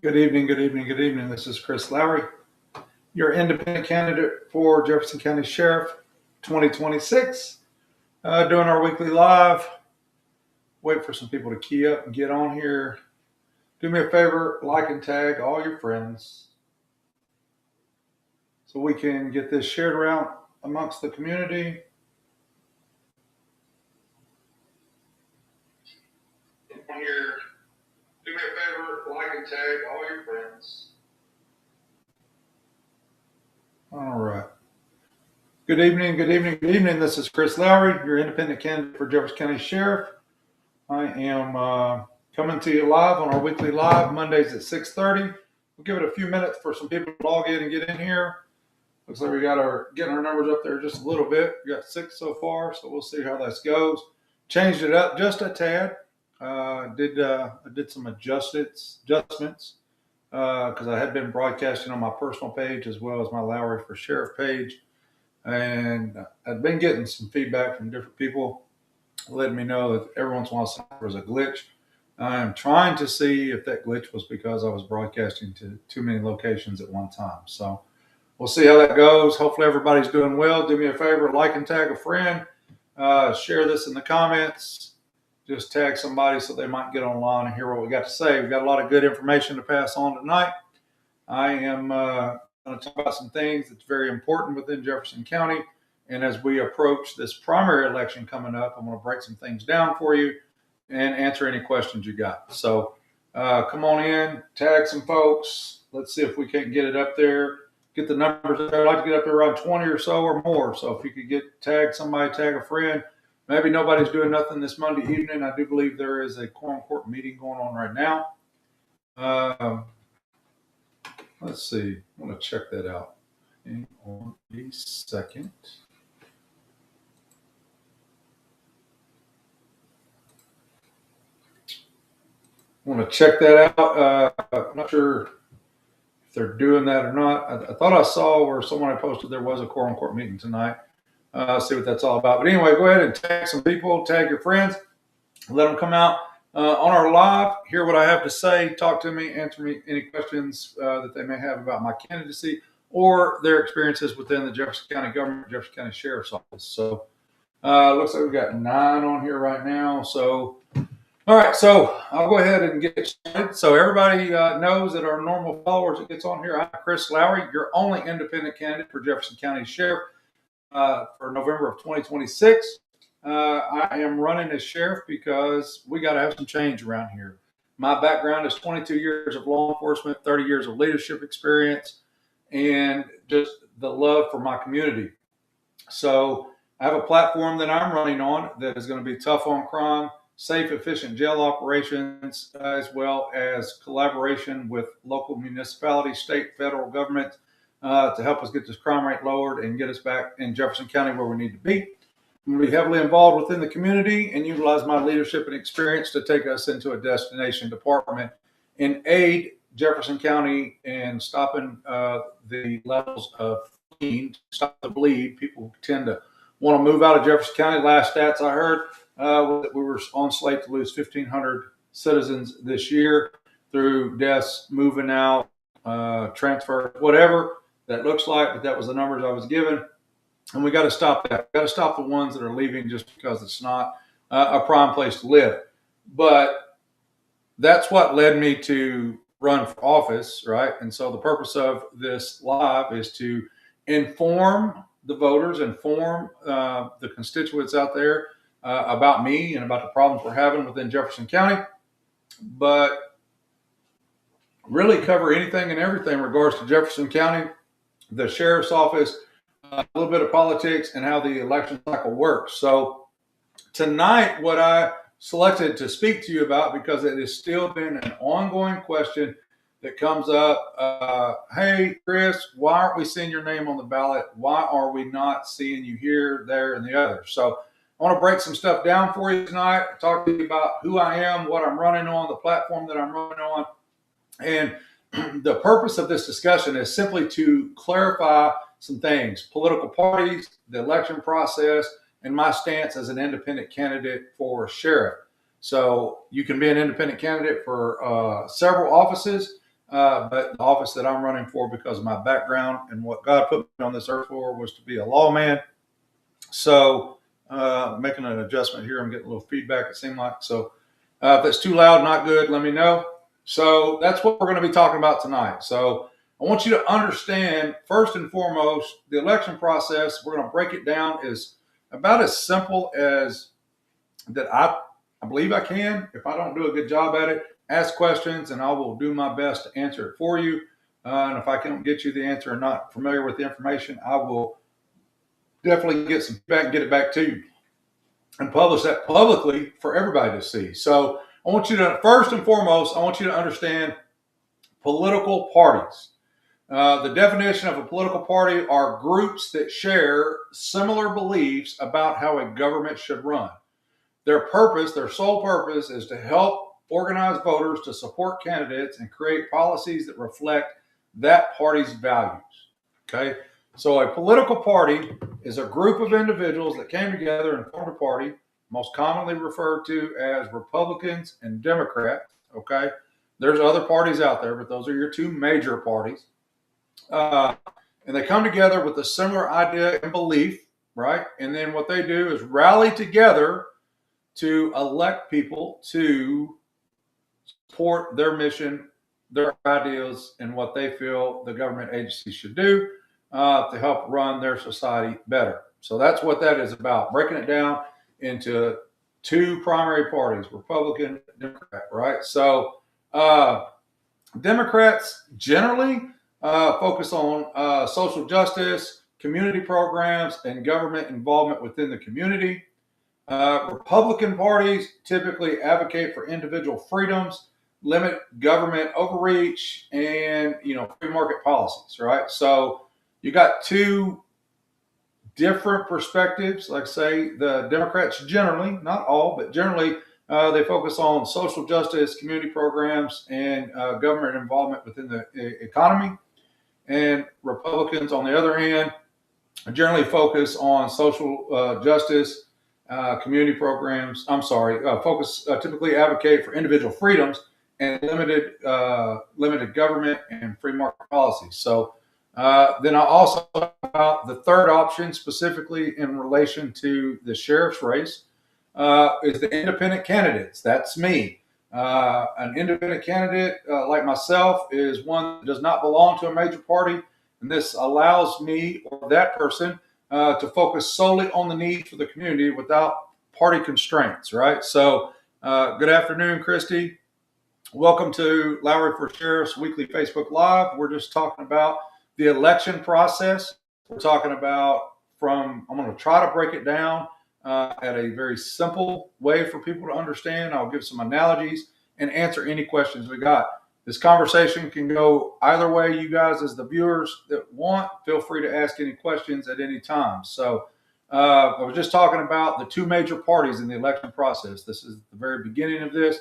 Good evening, good evening, good evening. This is Chris Lowery, your independent candidate for Jefferson County Sheriff 2026. Doing our weekly live. Wait for some people to key up and get on here. Do me a favor, like and tag all your friends so we can get this shared around amongst the community. Here, do me a favor, like and tag all your friends. All right. Good evening, good evening, good evening. This is Chris Lowery, your independent candidate for Jefferson County Sheriff. I am coming to you live on our weekly live Mondays at 6:30. We'll give it a few minutes for some people to log in and get in here. Looks like we got getting our numbers up there just a little bit. We got 6 so far, so we'll see how this goes. Changed it up just a tad. I did some adjustments because I had been broadcasting on my personal page as well as my Lowery4sheriff page, and I've been getting some feedback from different people letting me know that every once in a while there was a glitch. I am trying to see if that glitch was because I was broadcasting to too many locations at one time. So we'll see how that goes. Hopefully everybody's doing well. Do me a favor, like and tag a friend. Share this in the comments. Just tag somebody so they might get online and hear what we got to say. We've got a lot of good information to pass on tonight. I am going to talk about some things that's very important within Jefferson County. And as we approach this primary election coming up, I'm going to break some things down for you and answer any questions you got. So come on in, tag some folks. Let's see if we can't get it up there. Get the numbers up there. I'd like to get up there around 20 or so or more. So if you could tag somebody, tag a friend. Maybe nobody's doing nothing this Monday evening. I do believe there is a quorum court meeting going on right now. Let's see. I want to check that out. Hang on a second. I want to check that out. I'm not sure if they're doing that or not. I thought I saw where someone had posted there was a quorum court meeting tonight. See what that's all about. But anyway, go ahead and tag some people, tag your friends, let them come out on our live, hear what I have to say, talk to me, answer me any questions that they may have about my candidacy or their experiences within the Jefferson County government, Jefferson County Sheriff's Office. So looks like we've got 9 on here right now. So, all right, so I'll go ahead and get started. So everybody knows that our normal followers that gets on here, I'm Chris Lowery, your only independent candidate for Jefferson County Sheriff. For November of 2026. I am running as sheriff because we got to have some change around here. My background is 22 years of law enforcement, 30 years of leadership experience, and just the love for my community. So I have a platform that I'm running on that is going to be tough on crime, safe, efficient jail operations, as well as collaboration with local municipalities, state, federal government, to help us get this crime rate lowered and get us back in Jefferson County where we need to be. I'm going to be heavily involved within the community and utilize my leadership and experience to take us into a destination department and aid Jefferson County in stopping the levels of fleeing, stop the bleed. People tend to want to move out of Jefferson County. Last stats I heard, we were on slate to lose 1,500 citizens this year through deaths, moving out, transfer, whatever that looks like, but that was the numbers I was given. And we got to stop that. We got to stop the ones that are leaving just because it's not a prime place to live. But that's what led me to run for office, right? And so the purpose of this live is to inform the voters, inform the constituents out there about me and about the problems we're having within Jefferson County, but really cover anything and everything in regards to Jefferson County, the sheriff's office, a little bit of politics, and how the election cycle works. So tonight, what I selected to speak to you about, because it has still been an ongoing question that comes up. Hey, Chris, why aren't we seeing your name on the ballot? Why are we not seeing you here, there, and the other? So I want to break some stuff down for you tonight, talk to you about who I am, what I'm running on, the platform that I'm running on. And the purpose of this discussion is simply to clarify some things: political parties, the election process, and my stance as an independent candidate for sheriff. So you can be an independent candidate for several offices. but the office that I'm running for, because of my background and what God put me on this earth for, was to be a lawman. So making an adjustment here. I'm getting a little feedback, it seemed like. So if it's too loud, not good, let me know. So that's what we're going to be talking about tonight. So I want you to understand, first and foremost, the election process. We're going to break it down is about as simple as that. I believe I can. If I don't do a good job at it, ask questions and I will do my best to answer it for you. And if I can't get you the answer or not familiar with the information, I will definitely get some feedback and get it back to you and publish that publicly for everybody to see. So I want you to, first and foremost, I want you to understand political parties. The definition of a political party are groups that share similar beliefs about how a government should run. Their purpose, their sole purpose, is to help organize voters to support candidates and create policies that reflect that party's values. Okay? So a political party is a group of individuals that came together and formed a party, most commonly referred to as Republicans and Democrats. Okay? There's other parties out there, but those are your two major parties. And they come together with a similar idea and belief, right? And then what they do is rally together to elect people to support their mission, their ideas, and what they feel the government agency should do to help run their society better. So that's what that is about, breaking it down into two primary parties, Republican, Democrat, right? So Democrats generally focus on social justice, community programs, and government involvement within the community. Republican parties typically advocate for individual freedoms, limit government overreach, and free market policies. Right. So you got two different perspectives. Like say the Democrats generally, not all, but generally, they focus on social justice, community programs, and government involvement within the economy. And Republicans, on the other hand, generally focus on social justice, community programs. Focus typically advocate for individual freedoms and limited government and free market policies. So then I also talk about the third option, specifically in relation to the sheriff's race, is the independent candidates. That's me. An independent candidate like myself is one that does not belong to a major party, and this allows me or that person to focus solely on the needs for the community without party constraints, right? So good afternoon, Christy. Welcome to Lowery4sheriff's weekly Facebook Live. We're just talking about the election process. We're talking about I'm going to try to break it down at a very simple way for people to understand. I'll give some analogies and answer any questions we got. This conversation can go either way. You guys, as the viewers that want, feel free to ask any questions at any time. So I was just talking about the two major parties in the election process. This is the very beginning of this.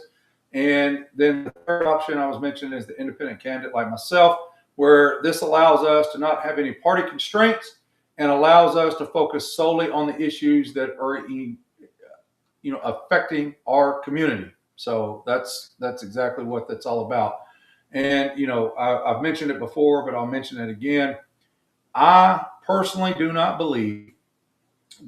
And then the third option I was mentioning is the independent candidate like myself, where this allows us to not have any party constraints and allows us to focus solely on the issues that are affecting our community. So that's exactly what that's all about. And I've mentioned it before, but I'll mention it again. I personally do not believe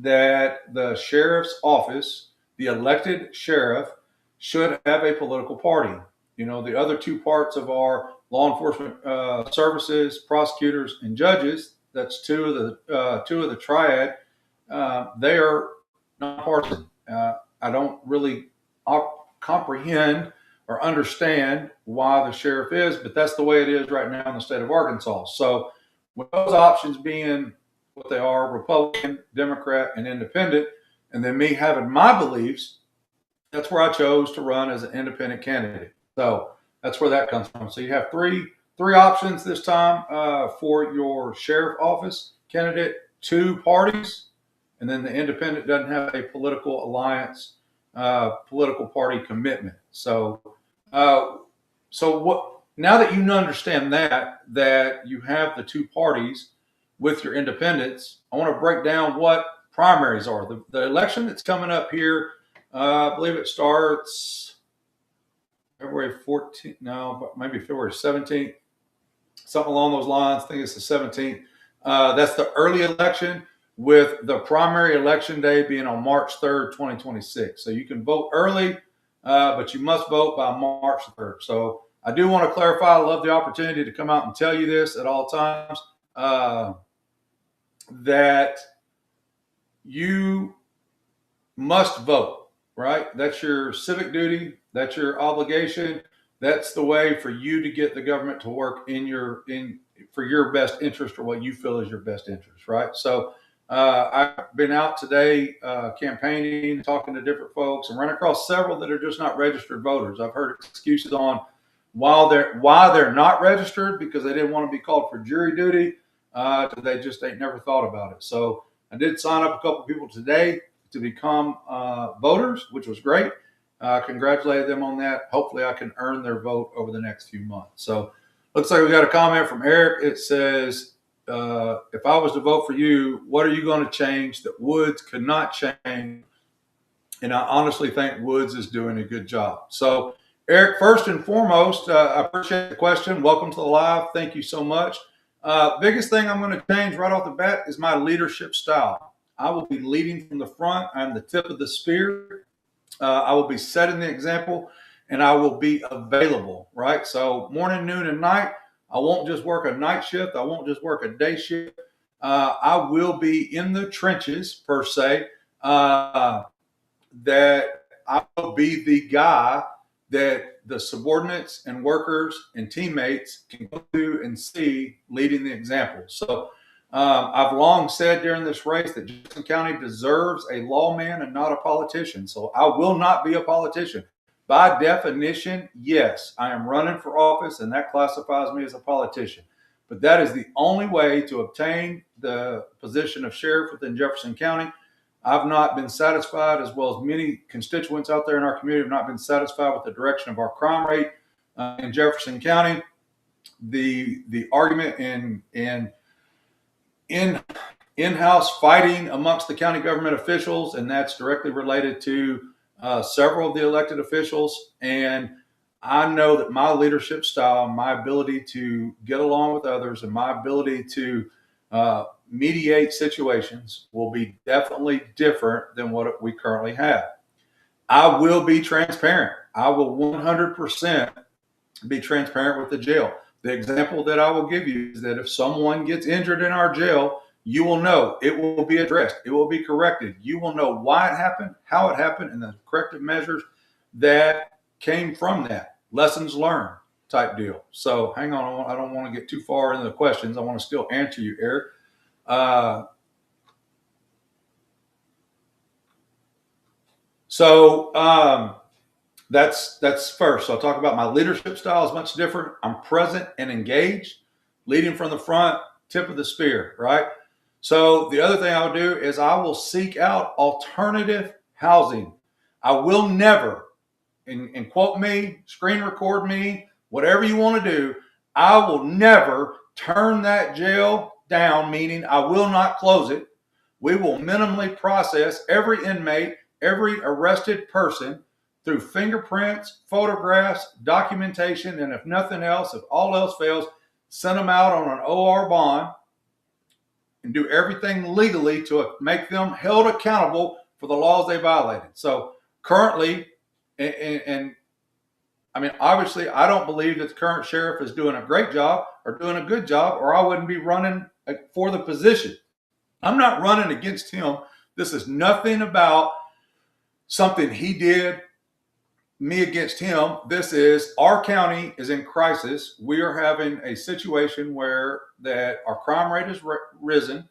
that the sheriff's office, the elected sheriff, should have a political party. The other two parts of our law enforcement services, prosecutors, and judges, that's two of the triad. They are nonpartisan. I don't really comprehend or understand why the sheriff is, but that's the way it is right now in the state of Arkansas. So with those options being what they are, Republican, Democrat, and independent, and then me having my beliefs, that's where I chose to run as an independent candidate. So that's where that comes from. So you have three options this time for your sheriff office candidate, two parties, and then the independent doesn't have a political alliance, political party commitment. So what? Now that you understand that you have the two parties with your independents, I want to break down what primaries are. The election that's coming up here, I believe it starts. February 14th, no, but maybe February 17th, something along those lines. I think it's the 17th. That's the early election, with the primary election day being on March 3rd, 2026. So you can vote early, but you must vote by March 3rd. So I do want to clarify, I love the opportunity to come out and tell you this at all times, that you must vote, right? That's your civic duty. That's your obligation. That's the way for you to get the government to work for your best interest, or what you feel is your best interest, right? So I've been out today campaigning, talking to different folks, and run across several that are just not registered voters. I've heard excuses on why they're not registered, because they didn't want to be called for jury duty. They just ain't never thought about it. So I did sign up a couple of people today to become voters, which was great. Congratulated them on that. Hopefully I can earn their vote over the next few months. So looks like we got a comment from Eric. It says, if I was to vote for you, what are you going to change that Woods could not change? And I honestly think Woods is doing a good job. So Eric, first and foremost, I appreciate the question. Welcome to the live. Thank you so much. Biggest thing I'm going to change right off the bat is my leadership style. I will be leading from the front. I'm the tip of the spear. I will be setting the example, and I will be available, right? So morning, noon, and night. I won't just work a night shift. I won't just work a day shift. I will be in the trenches, per se, that I will be the guy that the subordinates and workers and teammates can go to and see leading the example. So I've long said during this race that Jefferson County deserves a lawman and not a politician. So I will not be a politician. By definition, yes, I am running for office, and that classifies me as a politician. But that is the only way to obtain the position of sheriff within Jefferson County. I've not been satisfied, as well as many constituents out there in our community have not been satisfied with the direction of our crime rate in Jefferson County. The argument in-house fighting amongst the county government officials, and that's directly related to several of the elected officials. And I know that my leadership style, my ability to get along with others, and my ability to mediate situations will be definitely different than what we currently have. I will be transparent. I will 100% be transparent with the jail. The example that I will give you is that if someone gets injured in our jail, you will know. It will be addressed. It will be corrected. You will know why it happened, how it happened, and the corrective measures that came from that. Lessons learned type deal. So hang on. I don't want to get too far into the questions. I want to still answer you, Eric. That's first. So I'll talk about my leadership style is much different. I'm present and engaged, leading from the front, tip of the spear, right? So the other thing I'll do is I will seek out alternative housing. I will never, and quote me, screen record me, whatever you want to do, I will never turn that jail down, meaning I will not close it. We will minimally process every inmate, every arrested person through fingerprints, photographs, documentation, and if nothing else, if all else fails, send them out on an OR bond and do everything legally to make them held accountable for the laws they violated. So currently, and I mean, obviously, I don't believe that the current sheriff is doing a great job or doing a good job, or I wouldn't be running for the position. I'm not running against him. This is nothing about something he did, me against him. This is our county is in crisis. We are having a situation where that our crime rate has risen.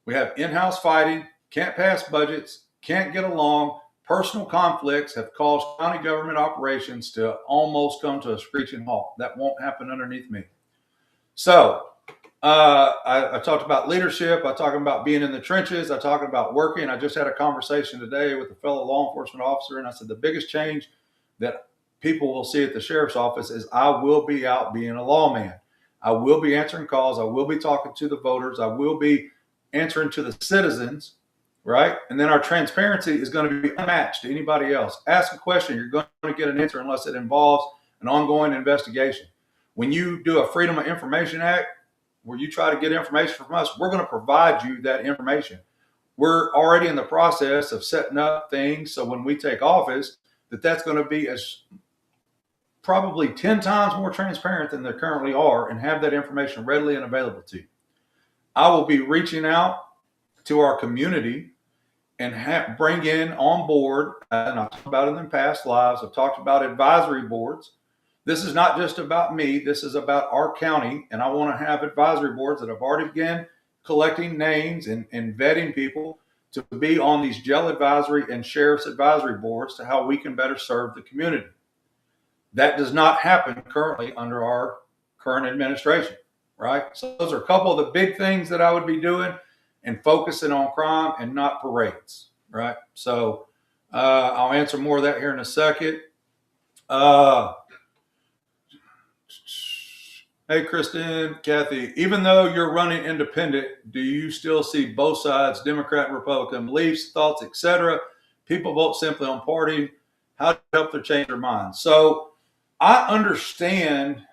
We have in-house fighting, can't pass budgets, can't get along. Personal conflicts have caused county government operations to almost come to a screeching halt. That won't happen underneath me. So I talked about leadership. I talked about being in the trenches. I talked about working. I just had a conversation today with a fellow law enforcement officer, and I said the biggest change that people will see at the sheriff's office is I will be out being a lawman. I will be answering calls. I will be talking to the voters. I will be answering to the citizens, right? And then our transparency is going to be unmatched to anybody else. Ask a question, you're going to get an answer unless it involves an ongoing investigation. When you do a Freedom of Information Act, where you try to get information from us, we're going to provide you that information. We're already in the process of setting up things so when we take office, that's going to be as probably 10 times more transparent than they currently are and have that information readily and available to you. I will be reaching out to our community and bring in on board, and I've talked about it in past lives, I've talked about advisory boards. This is not just about me, this is about our county, and I want to have advisory boards that have already begun collecting names and vetting people to be on these jail advisory and sheriff's advisory boards to how we can better serve the community. That does not happen currently under our current administration, right? So those are a couple of the big things that I would be doing and focusing on crime and not parades, right? So I'll answer more of that here in a second. Hey, Kristen, Kathy, even though you're running independent, do you still see both sides, Democrat and Republican beliefs, thoughts, etc.? People vote simply on party. How to help them change their minds? So I understand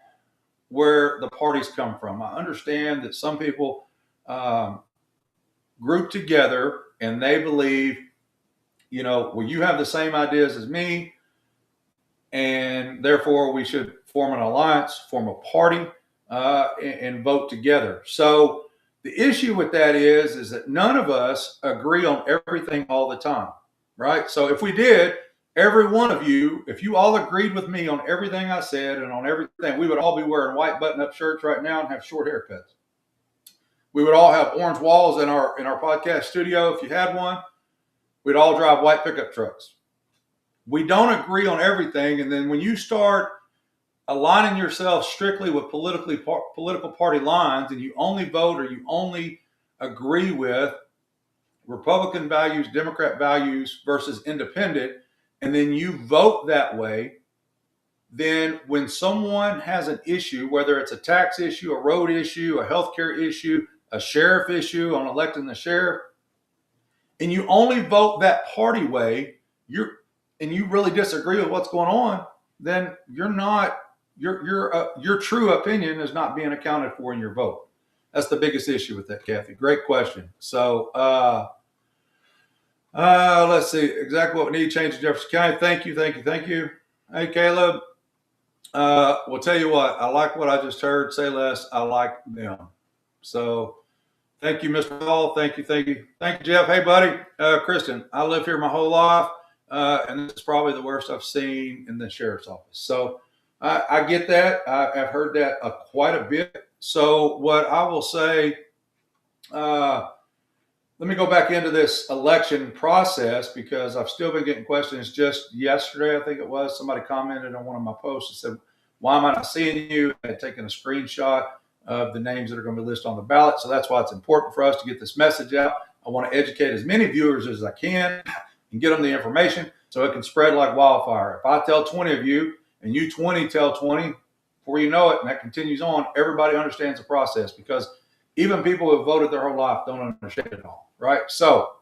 where the parties come from. I understand that some people group together and they believe, well, you have the same ideas as me, and therefore we should form an alliance, form a party, and vote together. So the issue with that is that none of us agree on everything all the time, right? So if we did, every one of you, if you all agreed with me on everything I said and on everything, we would all be wearing white button-up shirts right now and have short haircuts. We would all have orange walls in our podcast studio if you had one. We'd all drive white pickup trucks. We don't agree on everything, and then when you start aligning yourself strictly with political party lines and you only vote or you only agree with Republican values, Democrat values versus independent, and then you vote that way, then when someone has an issue, whether it's a tax issue, a road issue, a healthcare issue, a sheriff issue on electing the sheriff, and you only vote that party way, and you really disagree with what's going on, then your true opinion is not being accounted for in your vote. That's the biggest issue with that, Kathy. Great question. So let's see exactly what we need to change in Jefferson County. Thank you. Hey, Caleb. We'll tell you what, I like what I just heard. Say less. I like them. So thank you, Mr. Hall. Thank you, Jeff. Hey, buddy. Kristen, I live here my whole life, and this is probably the worst I've seen in the sheriff's office. So I get that. I've heard that quite a bit. So what I will say, let me go back into this election process because I've still been getting questions. Just yesterday, I think it was, somebody commented on one of my posts and said, why am I not seeing you? I had taken a screenshot of the names that are going to be listed on the ballot. So that's why it's important for us to get this message out. I want to educate as many viewers as I can and get them the information so it can spread like wildfire. If I tell 20 of you and you 20 tell 20, before you know it, and that continues on, everybody understands the process because even people who have voted their whole life don't understand it all, right? So,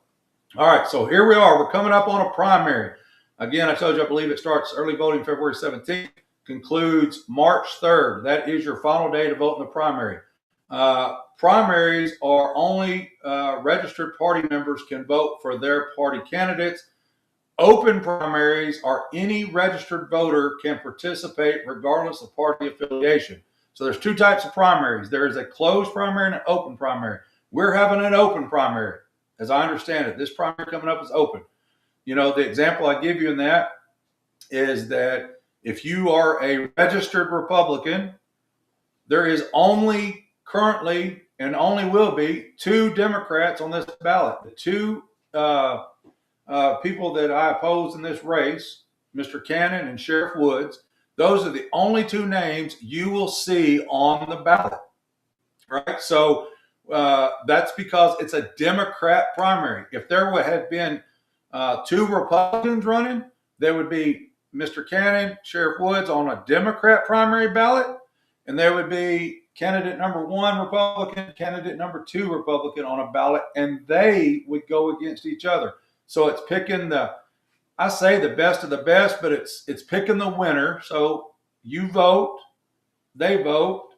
all right, so here we are. We're coming up on a primary. Again, I told you, I believe it starts early voting February 17th, concludes March 3rd. That is your final day to vote in the primary. Primaries are only registered party members can vote for their party candidates. Open primaries are any registered voter can participate regardless of party affiliation. So there's two types of primaries. There is a closed primary and an open primary. We're having an open primary. As I understand it, this primary coming up is open. The example I give you in that is that if you are a registered Republican, there is only currently and only will be 2 Democrats on this ballot. The 2 people that I oppose in this race, Mr. Cannon and Sheriff Woods, those are the only 2 names you will see on the ballot, right? So that's because it's a Democrat primary. If there had been 2 Republicans running, there would be Mr. Cannon, Sheriff Woods on a Democrat primary ballot, and there would be candidate number 1 Republican, candidate number 2 Republican on a ballot, and they would go against each other. So it's picking the best of the best, but it's picking the winner. So you vote, they vote,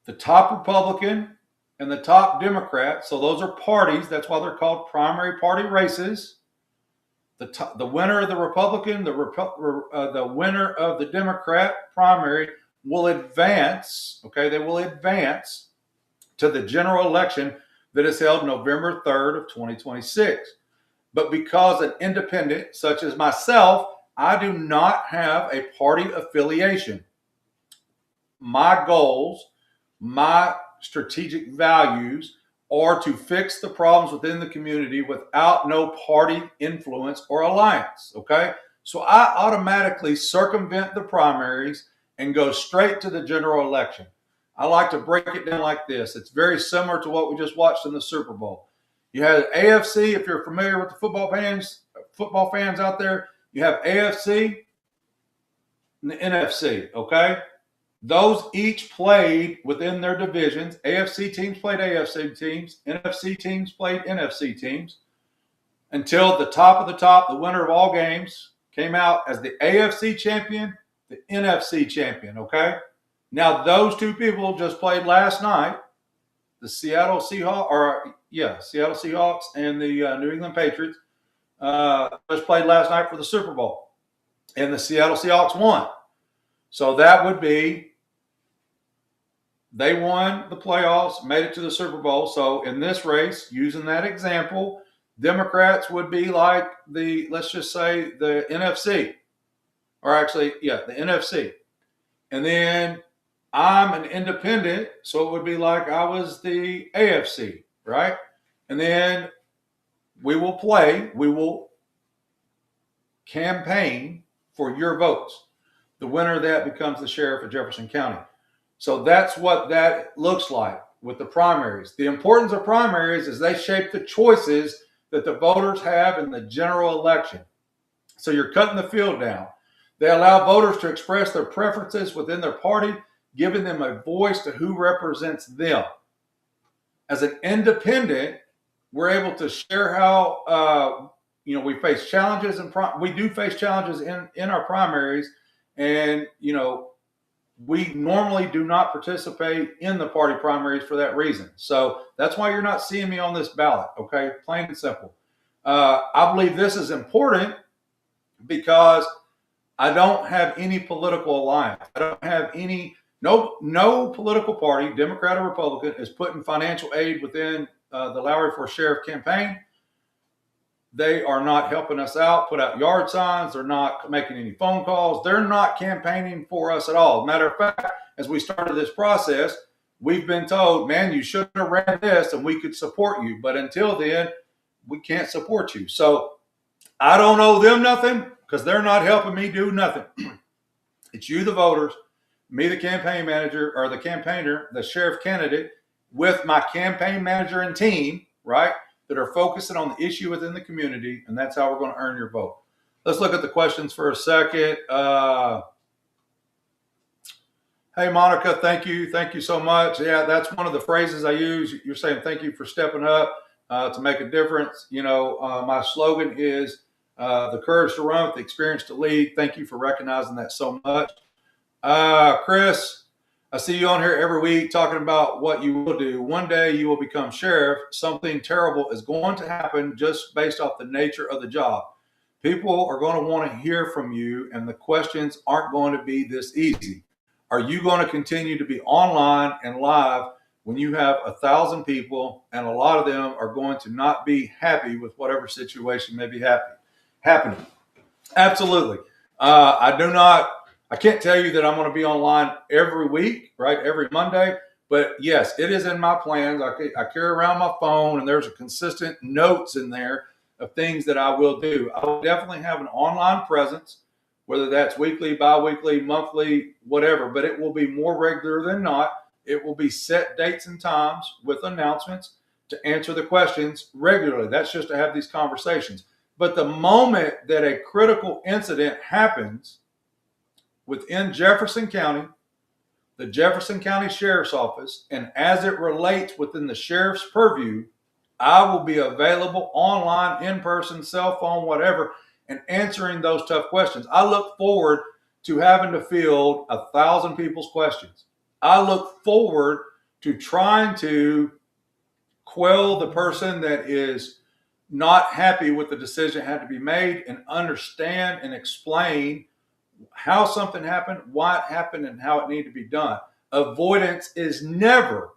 the top Republican and the top Democrat. So those are parties. That's why they're called primary party races. The winner of the Republican, the winner of the Democrat primary will advance. Okay, they will advance to the general election that is held November 3rd of 2026. But because an independent, such as myself, I do not have a party affiliation. My goals, my strategic values are to fix the problems within the community without no party influence or alliance. Okay. So I automatically circumvent the primaries and go straight to the general election. I like to break it down like this. It's very similar to what we just watched in the Super Bowl. You have AFC, if you're familiar with the football fans out there, you have AFC and the NFC. Okay. Those each played within their divisions. AFC teams played AFC teams. NFC teams played NFC teams until the top of the top, the winner of all games, came out as the AFC champion, the NFC champion, okay? Now, those two people just played last night, the Seattle Seahawks and the New England Patriots just played last night for the Super Bowl, and the Seattle Seahawks won. So that would be, they won the playoffs, made it to the Super Bowl. So in this race, using that example, Democrats would be like let's just say the NFC, or actually, the NFC. And then I'm an independent, so it would be like I was the AFC, right? And then we will campaign for your votes. The winner of that becomes the sheriff of Jefferson County. So that's what that looks like with the primaries. The importance of primaries is they shape the choices that the voters have in the general election. So you're cutting the field down. They allow voters to express their preferences within their party, giving them a voice to who represents them. As an independent, we're able to share how we face challenges, and we do face challenges in our primaries, and we normally do not participate in the party primaries for that reason. So that's why you're not seeing me on this ballot, okay? Plain and simple. I believe this is important because I don't have any political alliance. I don't have no political party, Democrat or Republican, is putting financial aid within the Lowery4sheriff campaign. They are not helping us out, put out yard signs. They're not making any phone calls. They're not campaigning for us at all. Matter of fact, as we started this process, we've been told, man, you should have ran this and we could support you. But until then, we can't support you. So I don't owe them nothing because they're not helping me do nothing. It's you, the voters, me, the campaign manager, or the campaigner, the sheriff candidate, with my campaign manager and team, right, that are focusing on the issue within the community, and that's how we're going to earn your vote. Let's look at the questions for a second. Hey, Monica, thank you. Thank you so much. Yeah, that's one of the phrases I use. You're saying thank you for stepping up to make a difference. My slogan is the courage to run with the experience to lead. Thank you for recognizing that so much. Chris, I see you on here every week talking about what you will do. One day you will become sheriff. Something terrible is going to happen just based off the nature of the job. People are going to want to hear from you, and the questions aren't going to be this easy. Are you going to continue to be online and live when you have 1,000 people and a lot of them are going to not be happy with whatever situation may be happening? Absolutely. I can't tell you that I'm going to be online every week, right? Every Monday. But yes, it is in my plans. I carry around my phone, and there's a consistent notes in there of things that I will do. I will definitely have an online presence, whether that's weekly, bi-weekly, monthly, whatever, but it will be more regular than not. It will be set dates and times with announcements to answer the questions regularly. That's just to have these conversations. But the moment that a critical incident happens within Jefferson County, the Jefferson County Sheriff's Office, and as it relates within the sheriff's purview, I will be available online, in person, cell phone, whatever, and answering those tough questions. I look forward to having to field 1,000 people's questions. I look forward to trying to quell the person that is not happy with the decision that had to be made and understand and explain how something happened, why it happened, and how it needed to be done. Avoidance is never,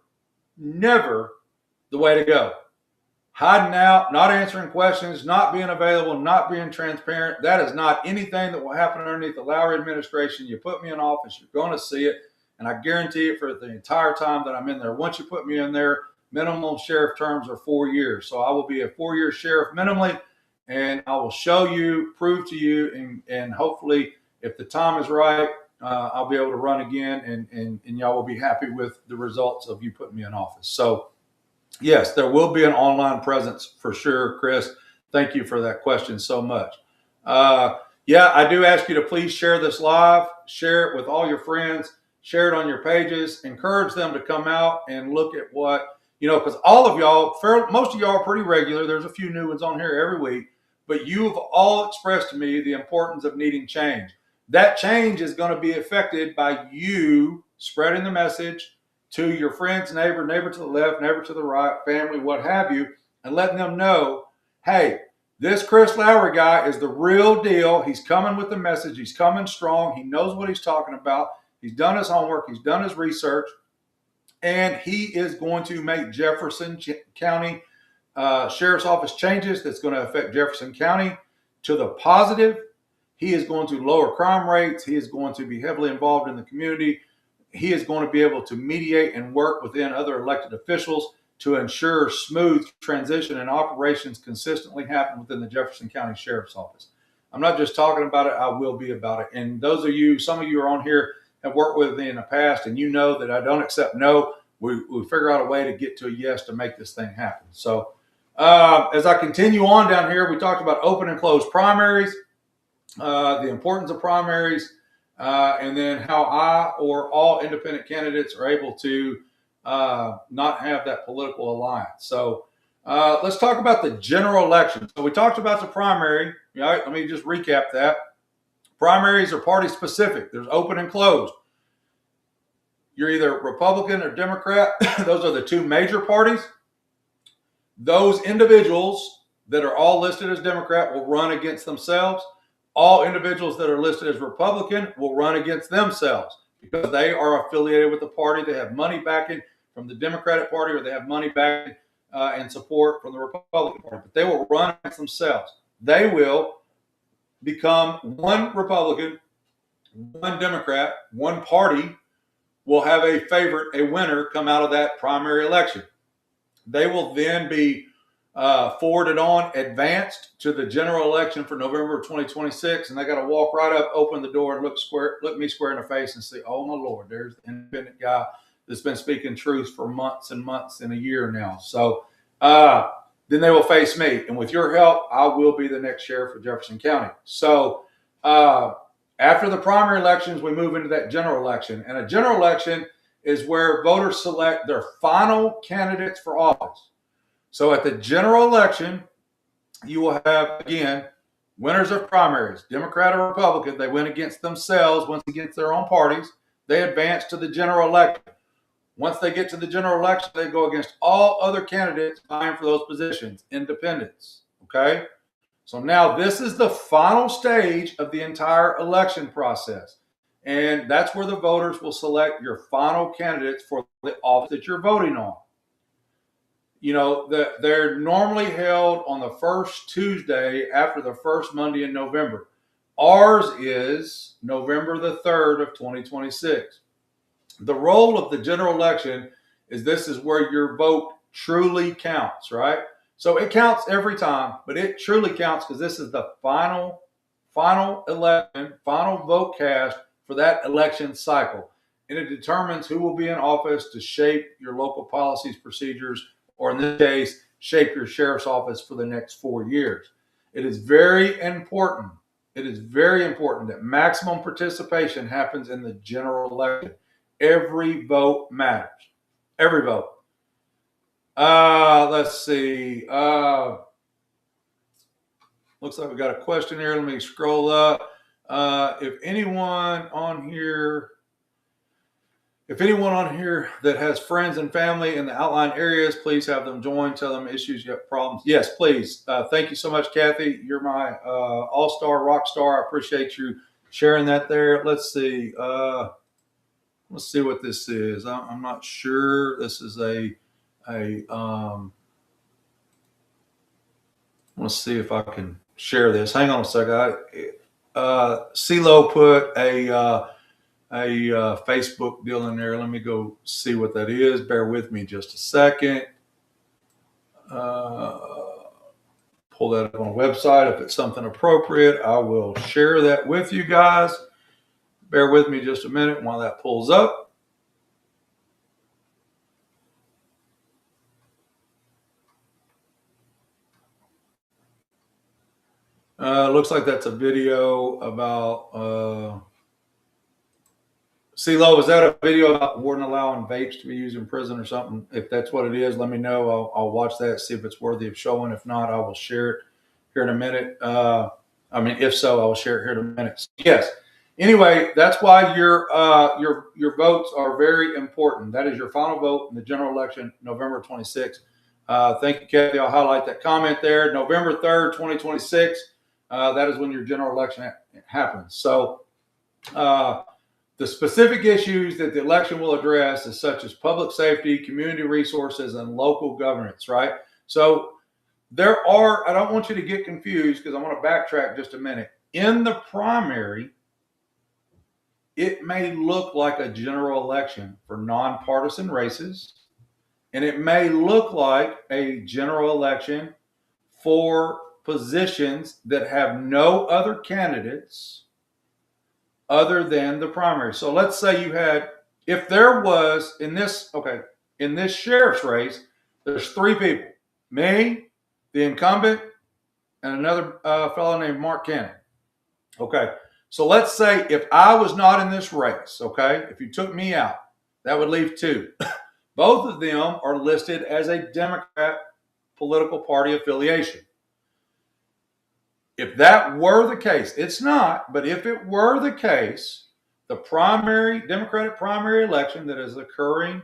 never the way to go. Hiding out, not answering questions, not being available, not being transparent, that is not anything that will happen underneath the Lowery administration. You put me in office, you're going to see it, and I guarantee it for the entire time that I'm in there. Once you put me in there, minimum sheriff terms are 4 years. So I will be a 4-year sheriff minimally, and I will show you, prove to you, and hopefully if the time is right, I'll be able to run again, and y'all will be happy with the results of you putting me in office. So yes, there will be an online presence for sure, Chris. Thank you for that question so much. Yeah, I do ask you to please share this live, share it with all your friends, share it on your pages, encourage them to come out and look at what, because all of y'all, most of y'all are pretty regular. There's a few new ones on here every week, but you've all expressed to me the importance of needing change. That change is going to be affected by you spreading the message to your friends, neighbor to the left, neighbor to the right, family, what have you, and letting them know, hey, this Chris Lowery guy is the real deal. He's coming with the message. He's coming strong. He knows what he's talking about. He's done his homework. He's done his research. And he is going to make Jefferson County Sheriff's Office changes that's going to affect Jefferson County to the positive. He is going to lower crime rates. He is going to be heavily involved in the community. He is going to be able to mediate and work within other elected officials to ensure smooth transition and operations consistently happen within the Jefferson County Sheriff's Office. I'm not just talking about it, I will be about it. And those of you, some of you are on here, have worked with me in the past, and you know that I don't accept no. We figure out a way to get to a yes to make this thing happen. So as I continue on down here, we talked about open and closed primaries, the importance of primaries, and then how I or all independent candidates are able to not have that political alliance. So let's talk about the general election. So we talked about the primary. Right? Let me just recap that. Primaries are party specific. There's open and closed. You're either Republican or Democrat. Those are the two major parties. Those individuals that are all listed as Democrat will run against themselves. All individuals that are listed as Republican will run against themselves because they are affiliated with the party. They have money backing from the Democratic Party, or they have money backing and support from the Republican Party. But they will run against themselves. They will become one Republican, one Democrat, one party will have a favorite, a winner come out of that primary election. They will then be forwarded on, advanced to the general election for November of 2026, and they got to walk right up, open the door, and look me square in the face and say, "Oh my Lord, there's the independent guy that's been speaking truth for months and months and a year now." So then they will face me, and with your help, I will be the next sheriff of Jefferson County. So after the primary elections, we move into that general election, and a general election is where voters select their final candidates for office. So at the general election, you will have, again, winners of primaries, Democrat or Republican. They win against themselves, once against their own parties. They advance to the general election. Once they get to the general election, they go against all other candidates vying for those positions, independents. Okay? So now this is the final stage of the entire election process. And that's where the voters will select your final candidates for the office that you're voting on. They're normally held on the first Tuesday after the first Monday in November. Ours is November the 3rd of 2026. The role of the general election is this is where your vote truly counts, right? So it counts every time, but it truly counts because this is the final election, final vote cast for that election cycle. And it determines who will be in office to shape your local policies, procedures, or in this case, shape your sheriff's office for the next 4 years. It is very important. It is very important that maximum participation happens in the general election. Every vote matters. Every vote. Let's see. Looks like we got a question here. Let me scroll up. If anyone on here that has friends and family in the outlying areas, please have them join. Tell them issues, you have problems. Yes, please. Thank you so much, Kathy. You're my all-star rock star. I appreciate you sharing that there. Let's see. Let's see what this is. I'm not sure. This is let's see if I can share this. Hang on a second. CeeLo put a Facebook deal in there. Let me go see what that is. Bear with me just a second. Pull that up on a website. If it's something appropriate, I will share that with you guys. Bear with me just a minute while that pulls up. Looks like that's a video about CeeLo, is that a video about Warden allowing vapes to be used in prison or something? If that's what it is, let me know. I'll watch that, see if it's worthy of showing. If not, I will share it here in a minute. If so, I will share it here in a minute. So, yes. Anyway, that's why your votes are very important. That is your final vote in the general election, November 26th. Thank you, Kathy. I'll highlight that comment there. November 3rd, 2026. That is when your general election happens. So, the specific issues that the election will address is such as public safety, community resources, and local governance, right? So I don't want you to get confused because I want to backtrack just a minute. In the primary, it may look like a general election for nonpartisan races, and it may look like a general election for positions that have no other candidates other than the primary. So let's say if there was in this sheriff's race, there's three people: me, the incumbent, and another fellow named Mark Cannon. Okay. So let's say if I was not in this race, okay, if you took me out, that would leave two. Both of them are listed as a Democrat political party affiliation. If that were the case, it's not, but if it were the case, the Democratic primary election that is occurring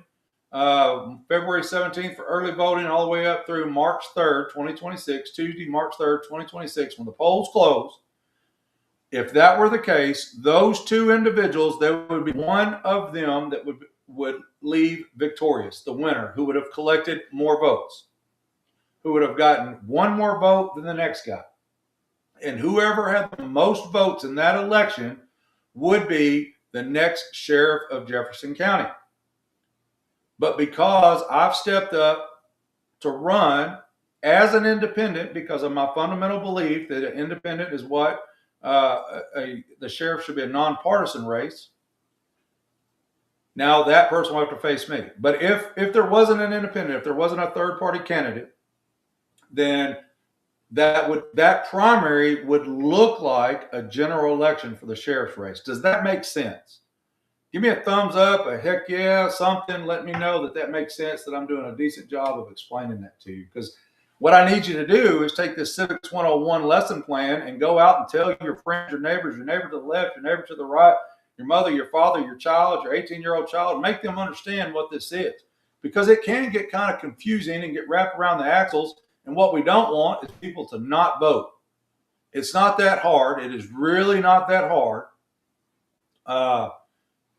February 17th for early voting all the way up through March 3rd, 2026, Tuesday, March 3rd, 2026, when the polls close, if that were the case, those two individuals, there would be one of them that would leave victorious, the winner, who would have collected more votes, who would have gotten one more vote than the next guy. And whoever had the most votes in that election would be the next sheriff of Jefferson County. But because I've stepped up to run as an independent, because of my fundamental belief that an independent is what the sheriff should be a nonpartisan race, now that person will have to face me. But if there wasn't an independent, if there wasn't a third party candidate, then that primary would look like a general election for the sheriff's race. Does that make sense? Give me a thumbs up, a heck yeah, something. Let me know that makes sense, that I'm doing a decent job of explaining that to you. Because what I need you to do is take this Civics 101 lesson plan and go out and tell your friends, your neighbor to the left, your neighbor to the right, your mother, your father, your child, your 18-year-old child, make them understand what this is. Because it can get kind of confusing and get wrapped around the axles. And what we don't want is people to not vote. It's not that hard. It is really not that hard.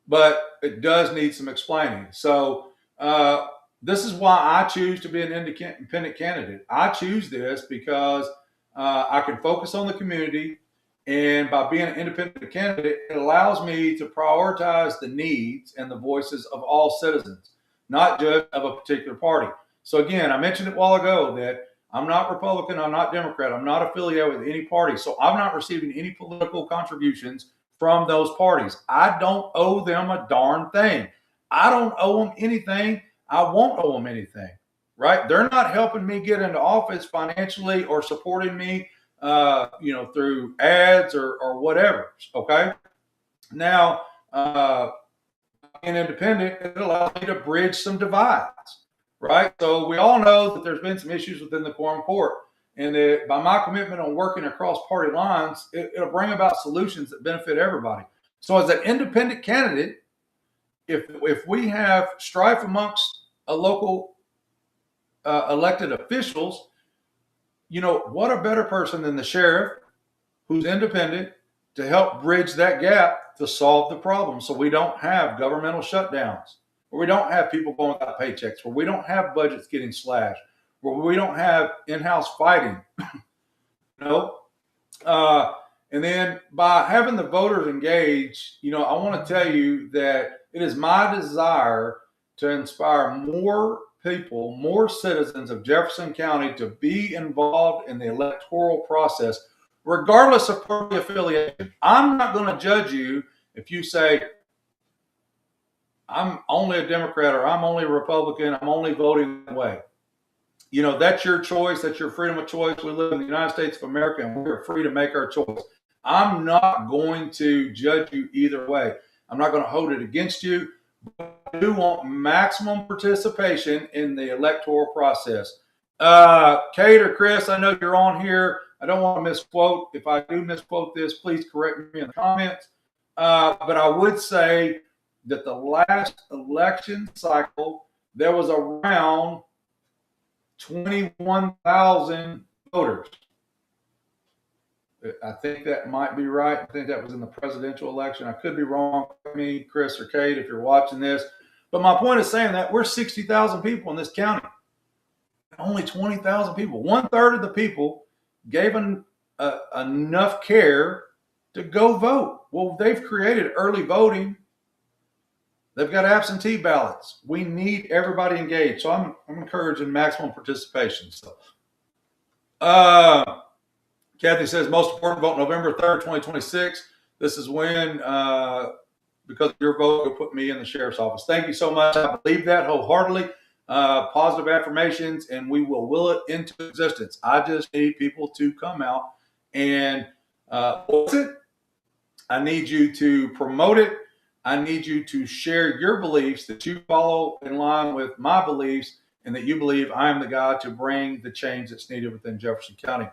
But it does need some explaining. So this is why I choose to be an independent candidate. I choose this because I can focus on the community. And by being an independent candidate, it allows me to prioritize the needs and the voices of all citizens, not just of a particular party. So again, I mentioned it a while ago that I'm not Republican, I'm not Democrat, I'm not affiliated with any party. So I'm not receiving any political contributions from those parties. I don't owe them a darn thing. I don't owe them anything. I won't owe them anything, right? They're not helping me get into office financially or supporting me, through ads or whatever. Okay. Now, being independent, it allows me to bridge some divides. Right. So we all know that there's been some issues within the quorum court. and that by my commitment on working across party lines, it'll bring about solutions that benefit everybody. So as an independent candidate, if we have strife amongst a local elected officials, what a better person than the sheriff, who's independent, to help bridge that gap to solve the problem, so we don't have governmental shutdowns, where we don't have people going without paychecks, where we don't have budgets getting slashed, where we don't have in-house fighting. you know and then by having the voters engaged, I want to tell you that it is my desire to inspire more people, more citizens of Jefferson County to be involved in the electoral process, regardless of party affiliation. I'm not going to judge you if you say, I'm only a Democrat or I'm only a Republican, I'm only voting that way. That's your choice. That's your freedom of choice. We live in the United States of America, and we're free to make our choice. I'm not going to judge you either way. I'm not going to hold it against you. But I do want maximum participation in the electoral process. Kate or Chris, I know you're on here. I don't want to misquote. If I do misquote this, please correct me in the comments. But I would say that the last election cycle, there was around 21,000 voters. I think that might be right. I think that was in the presidential election. I could be wrong. Me, Chris, or Kate, if you're watching this. But my point is saying that we're 60,000 people in this county. Only 20,000 people. 1/3 of the people gave enough care to go vote. Well, they've created early voting. They've got absentee ballots. We need everybody engaged. So I'm encouraging maximum participation. So, Kathy says, most important, vote November 3rd, 2026. This is when, because of your vote, you'll put me in the sheriff's office. Thank you so much. I believe that wholeheartedly. Positive affirmations, and we will it into existence. I just need people to come out and voice it. I need you to promote it. I need you to share your beliefs, that you follow in line with my beliefs, and that you believe I am the guy to bring the change that's needed within Jefferson County.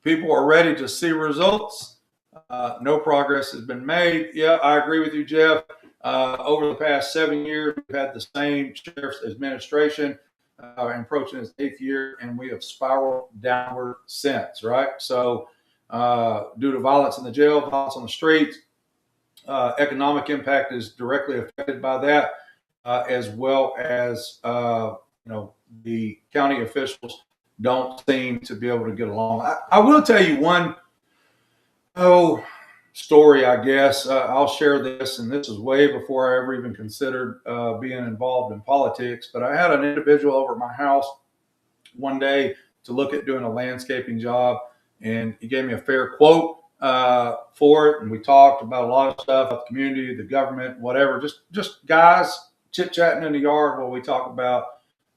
People are ready to see results. No progress has been made. Yeah, I agree with you, Jeff. Over the past 7 years, we've had the same sheriff's administration, approaching its 8th year, and we have spiraled downward since, right? So due to violence in the jail, violence on the streets, economic impact is directly affected by that, as well as the county officials don't seem to be able to get along. I will tell you one story, I guess. I'll share this, and this is way before I ever even considered being involved in politics. But I had an individual over at my house one day to look at doing a landscaping job, and he gave me a fair quote for it, and we talked about a lot of stuff about the community, the government, whatever. Just guys chit-chatting in the yard while we talk about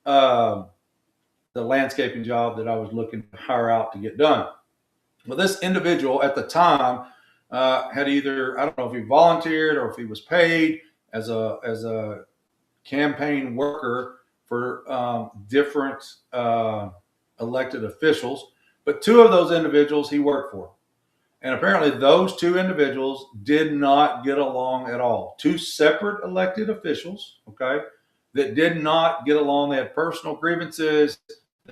the landscaping job that I was looking to hire out to get done. Well, this individual at the time had either, I don't know if he volunteered or if he was paid as a campaign worker for different elected officials, but two of those individuals he worked for. And apparently those two individuals did not get along at all. Two separate elected officials, okay, that did not get along. They had personal grievances.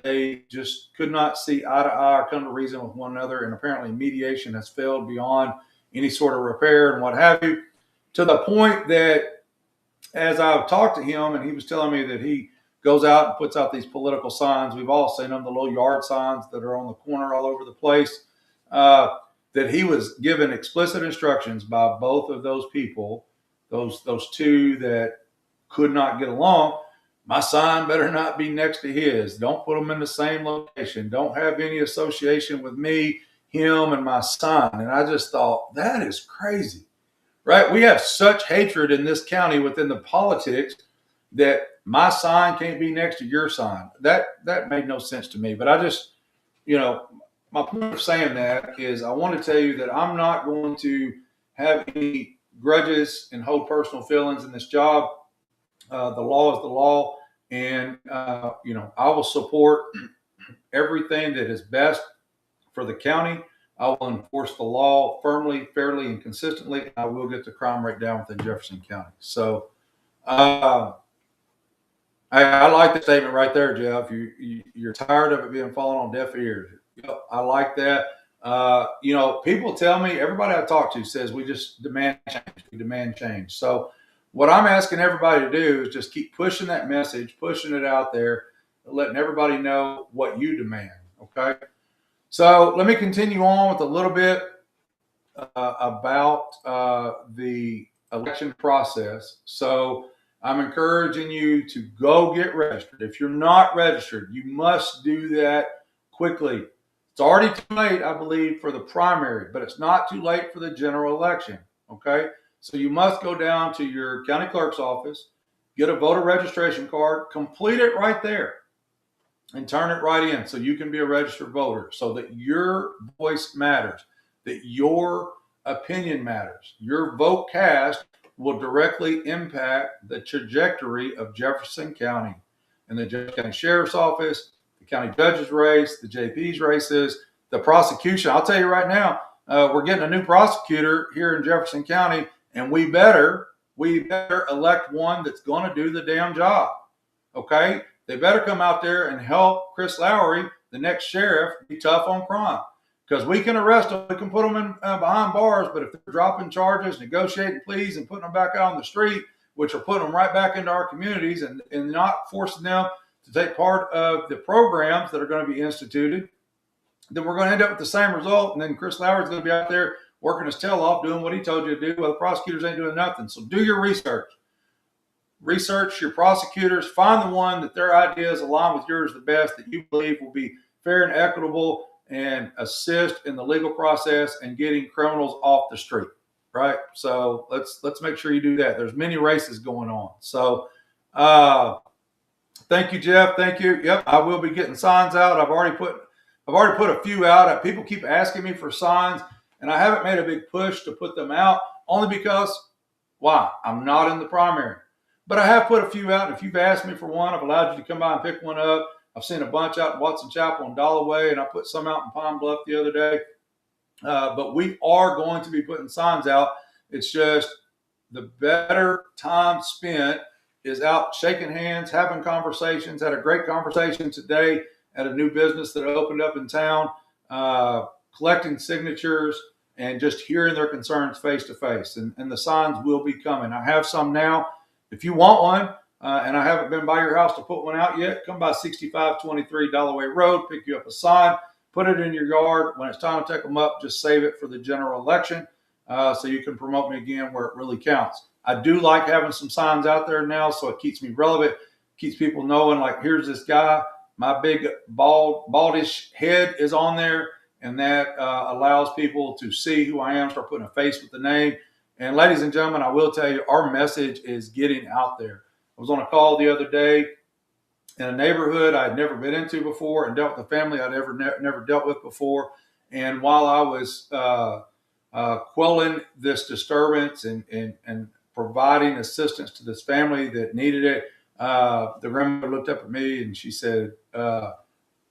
They just could not see eye to eye or come to reason with one another. And apparently mediation has failed beyond any sort of repair and what have you, to the point that as I've talked to him, and he was telling me that he goes out and puts out these political signs. We've all seen them, the little yard signs that are on the corner all over the place. That he was given explicit instructions by both of those people, those two that could not get along. My sign better not be next to his. Don't put them in the same location. Don't have any association with me, him, and my sign. And I just thought, that is crazy, right? We have such hatred in this county within the politics that my sign can't be next to your sign. That made no sense to me. But I just, my point of saying that is I want to tell you that I'm not going to have any grudges and hold personal feelings in this job. The law is the law, and I will support everything that is best for the county. I will enforce the law firmly, fairly, and consistently. I will get the crime rate down within Jefferson County. So uh, I like the statement right there, Jeff. You're tired of it being falling on deaf ears. Yep, I like that. People tell me, everybody I talk to says we just demand change. We demand change. So what I'm asking everybody to do is just keep pushing that message, pushing it out there, letting everybody know what you demand. Okay. So let me continue on with a little bit about the election process. So I'm encouraging you to go get registered. If you're not registered, you must do that quickly. It's already too late, I believe, for the primary, but it's not too late for the general election. Okay. So you must go down to your county clerk's office, get a voter registration card, complete it right there, and turn it right in so you can be a registered voter, so that your voice matters, that your opinion matters. Your vote cast will directly impact the trajectory of Jefferson County and the Jefferson County Sheriff's Office, the county judge's race, the JP's races, the prosecution. I'll tell you right now, we're getting a new prosecutor here in Jefferson County, and we better elect one that's going to do the damn job. Okay? They better come out there and help Chris Lowery, the next sheriff, be tough on crime. Because we can arrest them, we can put them in behind bars, but if they're dropping charges, negotiating pleas, and putting them back out on the street, which are putting them right back into our communities and not forcing them to take part of the programs that are going to be instituted, then we're going to end up with the same result. And then Chris Lowery's going to be out there working his tail off, doing what he told you to do, while the prosecutors ain't doing nothing. So do your research. Research your prosecutors, find the one that their ideas align with yours the best, that you believe will be fair and equitable and assist in the legal process and getting criminals off the street, right? So let's make sure you do that. There's many races going on. So thank you, Jeff. Thank you. Yep, I will be getting signs out. I've already put a few out. People keep asking me for signs, and I haven't made a big push to put them out, only because why? I'm not in the primary. But I have put a few out. If you've asked me for one, I've allowed you to come by and pick one up. I've seen a bunch out in Watson Chapel and Dalloway, and I put some out in Pine Bluff the other day. But we are going to be putting signs out. It's just the better time spent is out shaking hands, having conversations. Had a great conversation today at a new business that opened up in town, collecting signatures and just hearing their concerns face to face. And the signs will be coming. I have some now. If you want one, and I haven't been by your house to put one out yet, come by 6523 Dalloway Road, pick you up a sign, put it in your yard. When it's time to take them up, just save it for the general election so you can promote me again where it really counts. I do like having some signs out there now, so it keeps me relevant, keeps people knowing, like, here's this guy, my big baldish head is on there, and that allows people to see who I am, start putting a face with the name. And ladies and gentlemen, I will tell you, our message is getting out there. I was on a call the other day in a neighborhood I had never been into before and dealt with a family I'd never dealt with before. And while I was quelling this disturbance and providing assistance to this family that needed it, the grandmother looked up at me and she said, "You're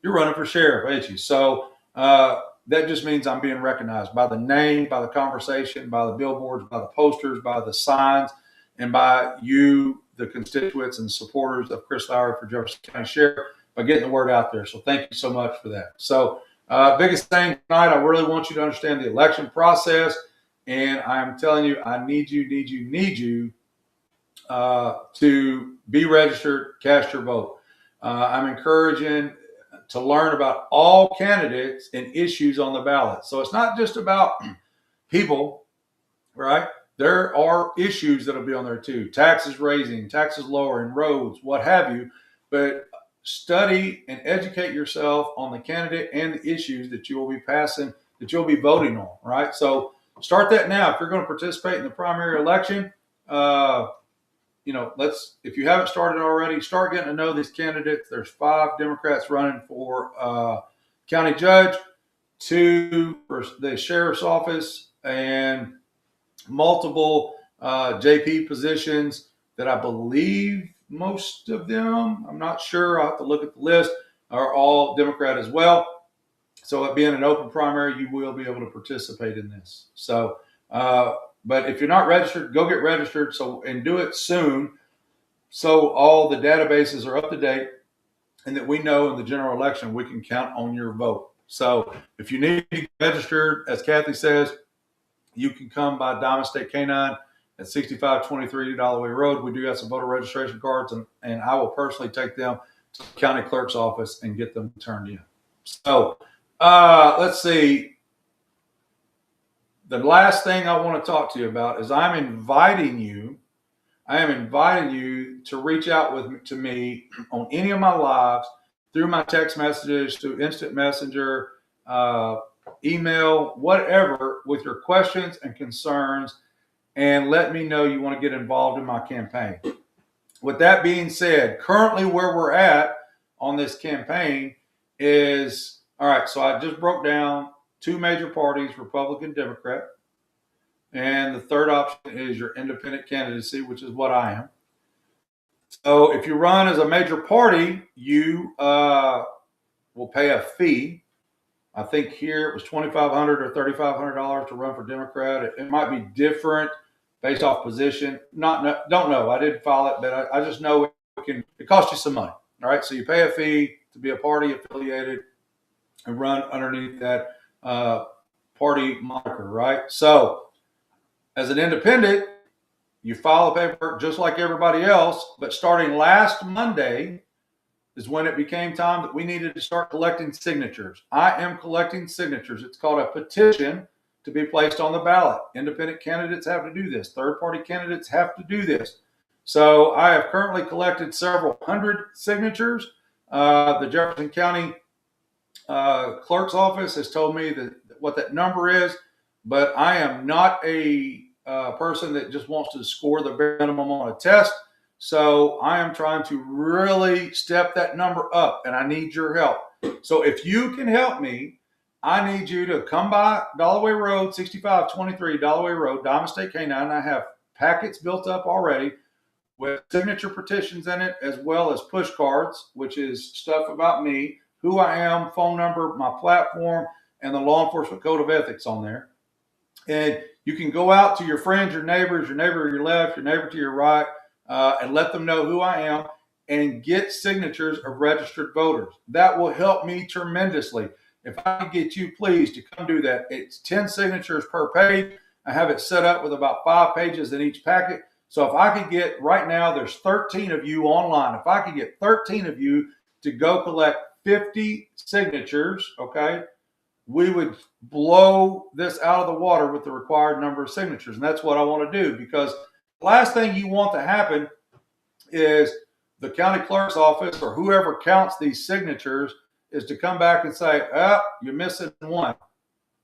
running for sheriff, ain't you?" So that just means I'm being recognized by the name, by the conversation, by the billboards, by the posters, by the signs, and by you, the constituents and supporters of Chris Lowery for Jefferson County Sheriff, by getting the word out there. So thank you so much for that. So biggest thing tonight, I really want you to understand the election process. And I'm telling you, I need you to be registered, cast your vote. I'm encouraging to learn about all candidates and issues on the ballot. So it's not just about people, right? There are issues that'll be on there too. Taxes raising, taxes lowering, roads, what have you. But study and educate yourself on the candidate and the issues that you will be passing, that you'll be voting on, right? So start that now. If you're going to participate in the primary election, if you haven't started already, start getting to know these candidates. There's 5 Democrats running for county judge, 2 for the sheriff's office, and multiple JP positions that I believe most of them, I'm not sure, I'll have to look at the list, are all Democrat as well. So it being an open primary, you will be able to participate in this. So, but if you're not registered, go get registered. And do it soon, so all the databases are up to date, and that we know in the general election we can count on your vote. So if you need to get registered, as Kathy says, you can come by Diamond State Canine at 6523 Dalloway Road. We do have some voter registration cards, and I will personally take them to the county clerk's office and get them turned in. So let's see. The last thing I want to talk to you about is I am inviting you to reach out to me on any of my lives, through my text messages, through instant messenger, email, whatever, with your questions and concerns, and let me know you want to get involved in my campaign. With that being said, currently where we're at on this campaign is, all right, so I just broke down two major parties, Republican, Democrat, and the third option is your independent candidacy, which is what I am. So if you run as a major party, you will pay a fee. I think here it was $2,500 or $3,500 to run for Democrat. It might be different based off position. Don't know. I didn't file it, but I just know it costs you some money. All right. So you pay a fee to be a party affiliated and run underneath that party moniker. Right. So as an independent, you file the paperwork just like everybody else. But starting last Monday is when it became time that we needed to start collecting signatures. I am collecting signatures. It's called a petition to be placed on the ballot. Independent candidates have to do this. Third-party candidates have to do this. So I have currently collected several hundred signatures. The Jefferson County clerk's office has told me what that number is, but I am not a person that just wants to score the bare minimum on a test. So I am trying to really step that number up, and I need your help. So if you can help me, I need you to come by Dalloway Road, 6523 Dalloway Road, Diamond State Canine. I have packets built up already with signature petitions in it, as well as push cards, which is stuff about me, who I am, phone number, my platform, and the law enforcement code of ethics on there. And you can go out to your friends, your neighbors, your neighbor to your left, your neighbor to your right, and let them know who I am, and get signatures of registered voters. That will help me tremendously. If I can get you, please, to come do that. It's 10 signatures per page. I have it set up with about 5 pages in each packet. So if I could get, right now, there's 13 of you online. If I could get 13 of you to go collect 50 signatures, okay, we would blow this out of the water with the required number of signatures. And that's what I want to do, because the last thing you want to happen is the county clerk's office or whoever counts these signatures is to come back and say, oh, you're missing one.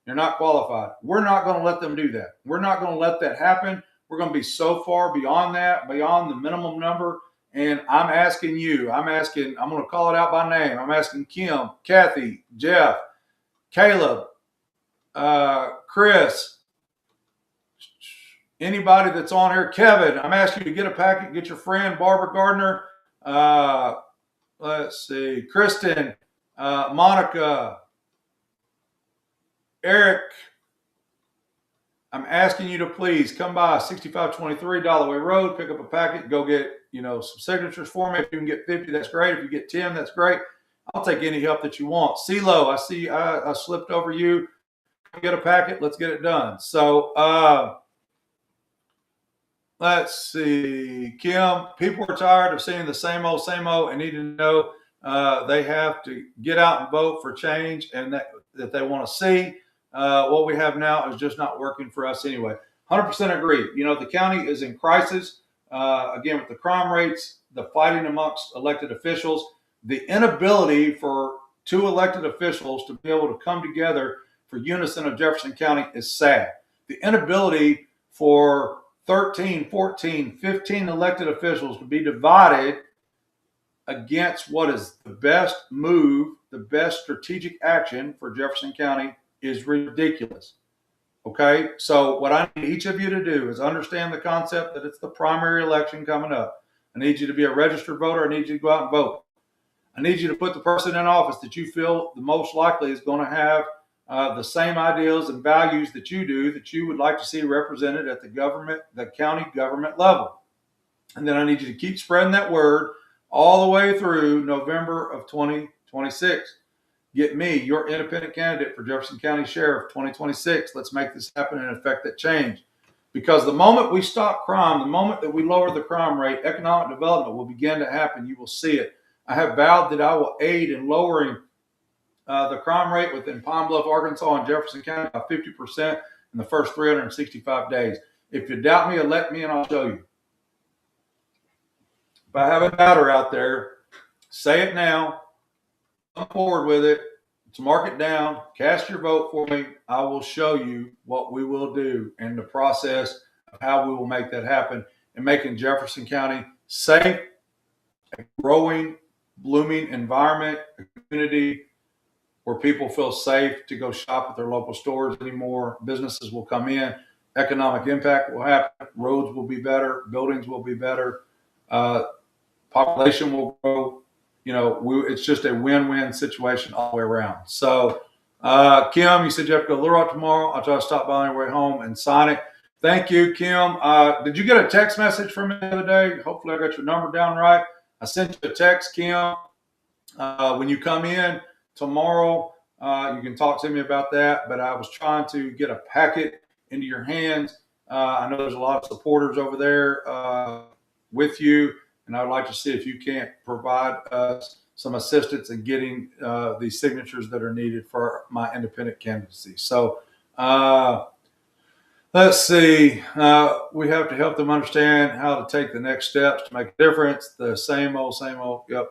You're not qualified. We're not going to let them do that. We're not going to let that happen. We're going to be so far beyond that, beyond the minimum number. And I'm asking you, I'm going to call it out by name. I'm asking Kim, Kathy, Jeff, Caleb, Chris, anybody that's on here, Kevin, I'm asking you to get a packet, get your friend Barbara Gardner, let's see, Kristen, Monica, Eric. I'm asking you to please come by 6523 Dalloway Road, pick up a packet, go get, some signatures for me. If you can get 50, that's great. If you get 10, that's great. I'll take any help that you want. CeeLo, I see I slipped over you. Get a packet. Let's get it done. So let's see. Kim, people are tired of seeing the same old and need to know they have to get out and vote for change, and that they want to see. What we have now is just not working for us anyway. 100% agree. The county is in crisis. Again, with the crime rates, the fighting amongst elected officials, the inability for 2 elected officials to be able to come together for unison of Jefferson County is sad. The inability for 13, 14, 15 elected officials to be divided against what is the best move, the best strategic action for Jefferson County is ridiculous. Okay, so what I need each of you to do is understand the concept that it's the primary election coming up. I need you to be a registered voter. I need you to go out and vote. I need you to put the person in office that you feel the most likely is going to have the same ideals and values that you do, that you would like to see represented at the county government level. And then I need you to keep spreading that word all the way through November of 2026. Get me your independent candidate for Jefferson County Sheriff 2026. Let's make this happen and affect that change. Because the moment we stop crime, the moment that we lower the crime rate, economic development will begin to happen. You will see it. I have vowed that I will aid in lowering the crime rate within Pine Bluff, Arkansas, and Jefferson County by 50% in the first 365 days. If you doubt me, elect me and I'll show you. If I have a doubter out there, say it now. Come forward with it. Let's mark it down. Cast your vote for me. I will show you what we will do and the process of how we will make that happen and making Jefferson County safe, a growing, blooming environment, a community where people feel safe to go shop at their local stores anymore. Businesses will come in. Economic impact will happen. Roads will be better. Buildings will be better. Population will grow. It's just a win-win situation all the way around. So, Kim, you said you have to go to Little Rock tomorrow. I'll try to stop by on your way home and sign it. Thank you, Kim. Did you get a text message from me the other day? Hopefully I got your number down right. I sent you a text, Kim. When you come in tomorrow, you can talk to me about that. But I was trying to get a packet into your hands. I know there's a lot of supporters over there with you. And I would like to see if you can't provide us some assistance in getting the signatures that are needed for my independent candidacy. So let's see. We have to help them understand how to take the next steps to make a difference. The same old. Yep.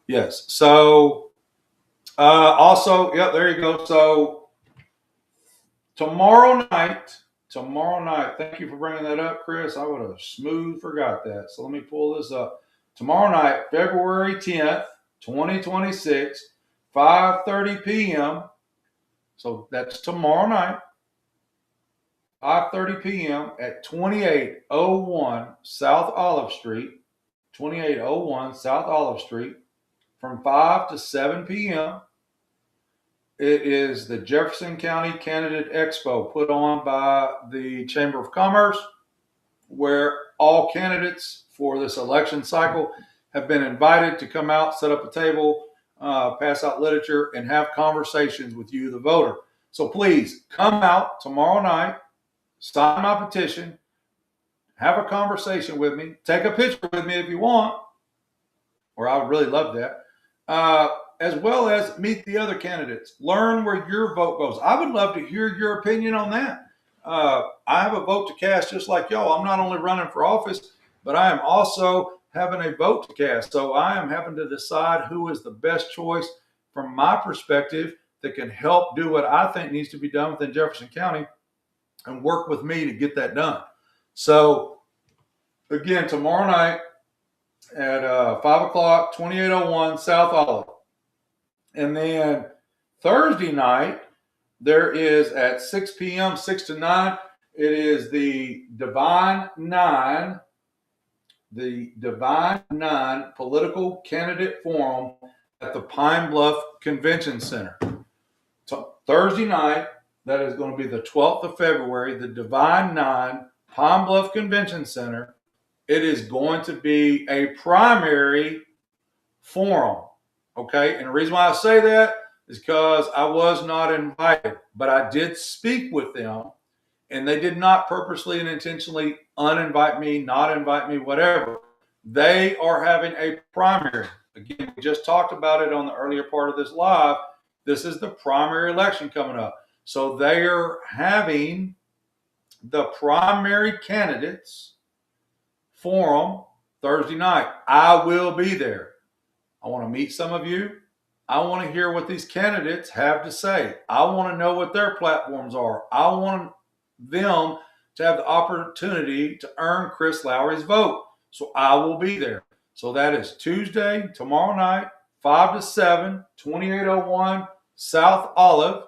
Yes. So also, yep, there you go. So tomorrow night, thank you for bringing that up, Chris. I would have smooth forgot that. So let me pull this up. Tomorrow night, February 10th, 2026, 5:30 p.m. So that's tomorrow night, 5:30 p.m. at 2801 South Olive Street, 2801 South Olive Street, from 5 to 7 p.m. It is the Jefferson County Candidate Expo put on by the Chamber of Commerce, where all candidates for this election cycle have been invited to come out, set up a table, pass out literature, and have conversations with you, the voter. So please come out tomorrow night, sign my petition, have a conversation with me, take a picture with me if you want, or I would really love that. As well as meet the other candidates. Learn where your vote goes. I would love to hear your opinion on that. I have a vote to cast just like y'all. I'm not only running for office, but I am also having a vote to cast. So I am having to decide who is the best choice from my perspective that can help do what I think needs to be done within Jefferson County and work with me to get that done. So again, tomorrow night at 5 o'clock, 2801 South Olive. And then Thursday night, there is at 6 p.m., 6 to 9, it is the Divine Nine Political Candidate Forum at the Pine Bluff Convention Center. So Thursday night, that is going to be the 12th of February, the Divine Nine Pine Bluff Convention Center. It is going to be a primary forum. Okay, and the reason why I say that is because I was not invited, but I did speak with them, and they did not purposely and intentionally uninvite me, not invite me, whatever. They are having a primary. Again, we just talked about it on the earlier part of this live. This is the primary election coming up. So they are having the primary candidates forum Thursday night. I will be there. I want to meet some of you. I want to hear what these candidates have to say. I want to know what their platforms are. I want them to have the opportunity to earn Chris Lowery's vote. So I will be there. So that is Tuesday, tomorrow night, 5 to 7, 2801 South Olive.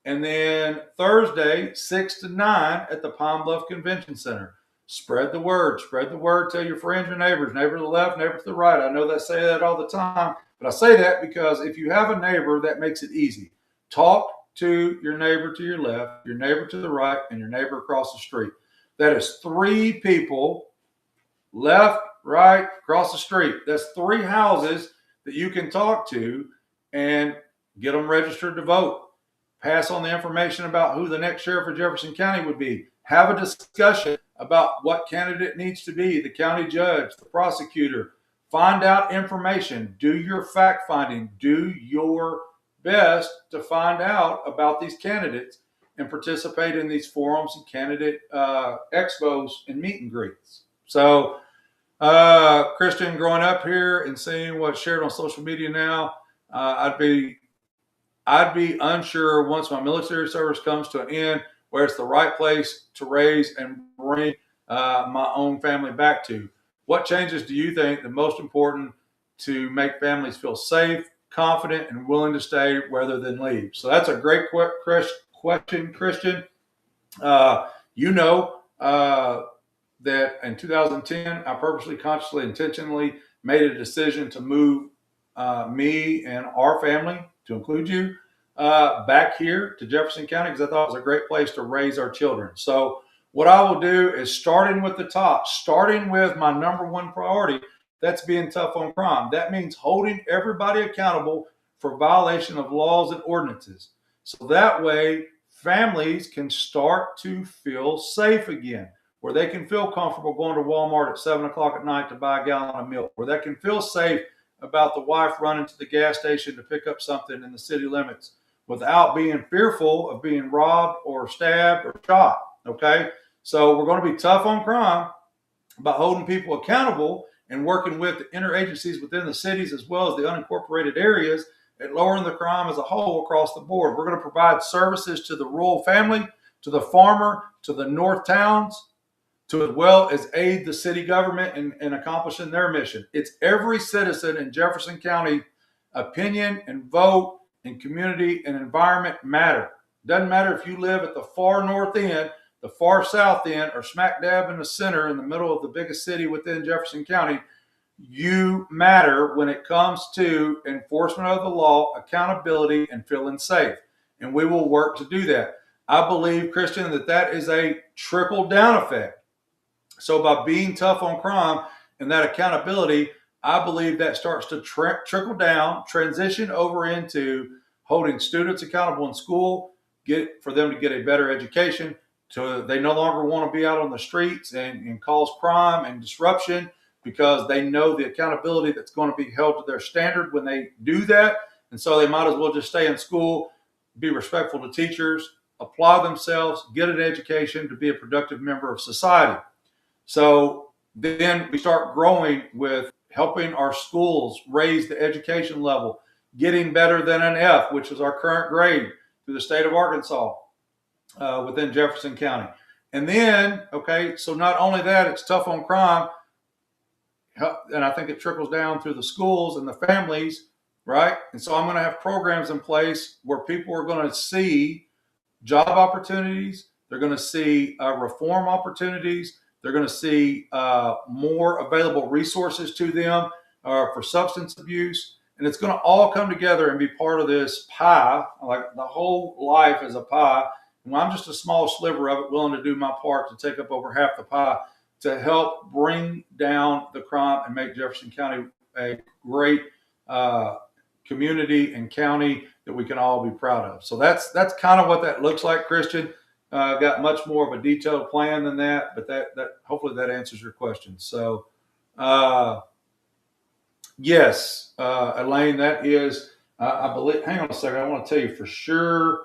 And then Thursday, 6 to 9 at the Pine Bluff Convention Center. Spread the word. Spread the word. Tell your friends, your neighbors, neighbor to the left, neighbor to the right. I know they say that all the time, but I say that because if you have a neighbor, that makes it easy. Talk to your neighbor to your left, your neighbor to the right, and your neighbor across the street. That is 3 people, left, right, across the street. That's 3 houses that you can talk to and get them registered to vote. Pass on the information about who the next sheriff of Jefferson County would be. Have a discussion about what candidate needs to be, the county judge, the prosecutor. Find out information. Do your fact finding. Do your best to find out about these candidates and participate in these forums and candidate expos and meet and greets. So, Christian, growing up here and seeing what's shared on social media now, I'd be unsure once my military service comes to an end where it's the right place to raise and bring my own family back to. What changes do you think the most important to make families feel safe, confident, and willing to stay rather than leave? So that's a great question, Christian. You know that in 2010, I purposely, consciously, intentionally made a decision to move me and our family, to include you, back here to Jefferson County because I thought it was a great place to raise our children. So what I will do is starting with the top, starting with my number 1 priority, that's being tough on crime. That means holding everybody accountable for violation of laws and ordinances. So that way families can start to feel safe again, where they can feel comfortable going to Walmart at 7 o'clock at night to buy a gallon of milk, where they can feel safe about the wife running to the gas station to pick up something in the city limits without being fearful of being robbed or stabbed or shot. Okay. So we're going to be tough on crime by holding people accountable and working with the interagencies within the cities as well as the unincorporated areas at lowering the crime as a whole across the board. We're going to provide services to the rural family, to the farmer, to the north towns, to as well as aid the city government in accomplishing their mission. It's every citizen in Jefferson County opinion and vote and community and environment matter. Doesn't matter if you live at the far north end, the far south end, or smack dab in the center in the middle of the biggest city within Jefferson County. You matter when it comes to enforcement of the law, accountability, and feeling safe. And we will work to do that. I believe, Christian, that is a trickle down effect. So by being tough on crime and that accountability, I believe that starts to trickle down, transition over into holding students accountable in school, for them to get a better education. So they no longer want to be out on the streets and cause crime and disruption because they know the accountability that's going to be held to their standard when they do that. And so they might as well just stay in school, be respectful to teachers, apply themselves, get an education to be a productive member of society. So then we start growing with helping our schools raise the education level, getting better than an F, which is our current grade through the state of Arkansas within Jefferson County. And then, okay, so not only that, it's tough on crime, and I think it trickles down through the schools and the families, right? And so I'm going to have programs in place where people are going to see job opportunities. They're going to see reform opportunities. They're going to see more available resources to them for substance abuse. And it's going to all come together and be part of this pie. Like the whole life is a pie. And I'm just a small sliver of it, willing to do my part to take up over half the pie to help bring down the crime and make Jefferson County a great community and county that we can all be proud of. So that's kind of what that looks like, Christian. Got much more of a detailed plan than that, but that hopefully that answers your question. So yes, Elaine, that is, I believe, hang on a second. I want to tell you for sure.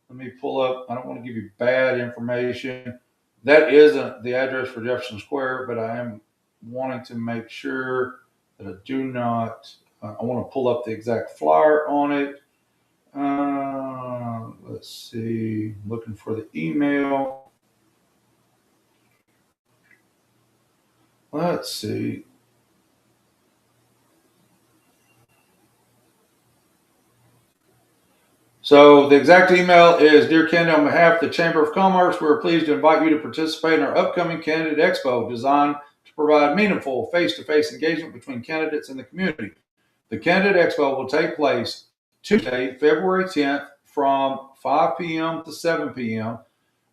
Let me pull up. I don't want to give you bad information. That isn't the address for Jefferson Square, but I am wanting to make sure that I do not, I want to pull up the exact flyer on it. Let's see, looking for the email. Let's see. So the exact email is, Dear Candidate, on behalf of the Chamber of Commerce, we're pleased to invite you to participate in our upcoming Candidate Expo designed to provide meaningful face-to-face engagement between candidates and the community. The Candidate Expo will take place Tuesday, February 10th from 5 p.m. to 7 p.m.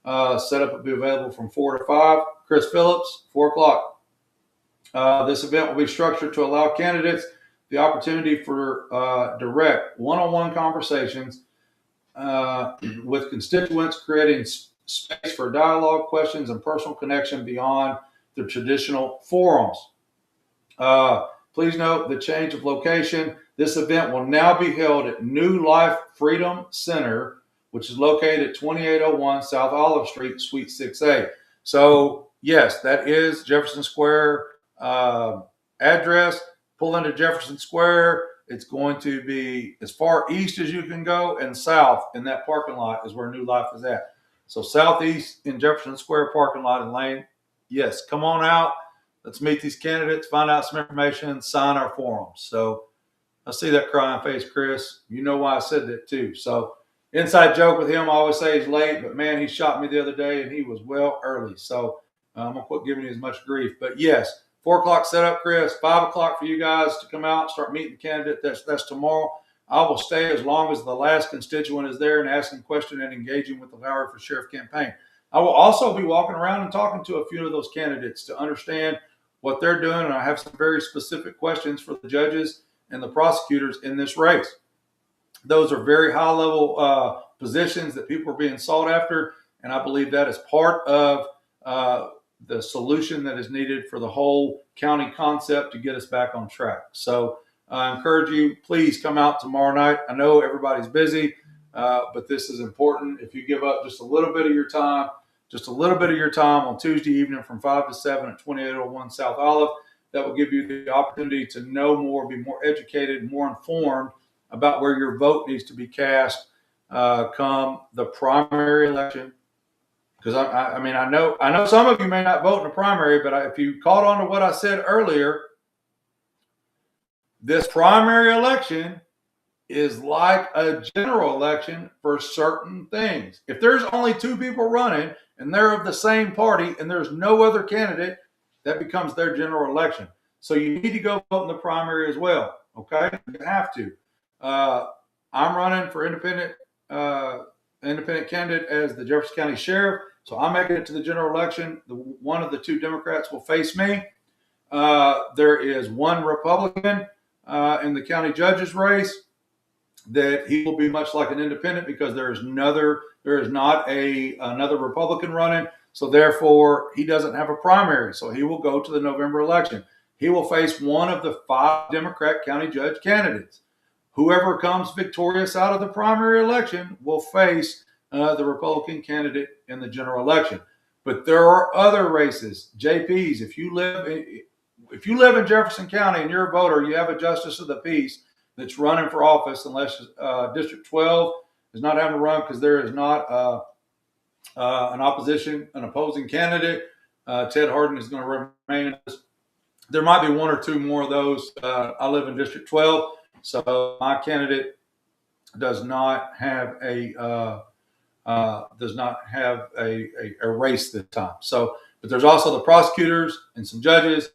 Setup will be available from 4 to 5. Chris Phillips, 4 o'clock. This event will be structured to allow candidates the opportunity for direct one-on-one conversations with constituents, creating space for dialogue, questions, and personal connection beyond the traditional forums. Please note the change of location. This event will now be held at New Life Freedom Center, which is located at 2801 South Olive Street, Suite 6A. So, yes, that is Jefferson Square address. Pull into Jefferson Square. It's going to be as far east as you can go, and south in that parking lot is where New Life is at. So southeast in Jefferson Square parking lot and lane. Yes, come on out. Let's meet these candidates, find out some information, sign our forms. So I see that crying face, Chris. You know why I said that too. So inside joke with him, I always say he's late, but man, he shot me the other day and he was well early. So I'm going to quit giving you as much grief. But yes, 4 o'clock setup, Chris. 5 o'clock for you guys to come out and start meeting the candidate. That's tomorrow. I will stay as long as the last constituent is there and asking questions and engaging with the Lowery4sheriff campaign. I will also be walking around and talking to a few of those candidates to understand what they're doing, and I have some very specific questions for the judges and the prosecutors in this race. Those are very high-level positions that people are being sought after, and I believe that is part of the solution that is needed for the whole county concept to get us back on track. So I encourage you, please come out tomorrow night. I know everybody's busy, but this is important. If you give up just a little bit of your time on Tuesday evening from 5 to 7 at 2801 South Olive, that will give you the opportunity to know more, be more educated, more informed about where your vote needs to be cast come the primary election. Because I mean, I know some of you may not vote in the primary, but if you caught on to what I said earlier, this primary election is like a general election for certain things. If there's only 2 people running and they're of the same party and there's no other candidate, that becomes their general election. So you need to go vote in the primary as well. Okay, you have to. I'm running for independent candidate as the Jefferson County Sheriff. So I'm making it to the general election. One of the 2 Democrats will face me. There is one Republican in the county judge's race that he will be much like an independent because there is not another Republican running. So therefore, he doesn't have a primary. So he will go to the November election. He will face one of the 5 Democrat county judge candidates. Whoever comes victorious out of the primary election will face the Republican candidate in the general election. But there are other races, JPs. If you live in Jefferson County and you're a voter, you have a justice of the peace that's running for office, unless District 12 is not having to run because there is not an opposing candidate. Ted Hardin is going to remain. There might be 1 or 2 more of those. I live in District 12. So my candidate does not have a race this time. So, but there's also the prosecutors and some judges,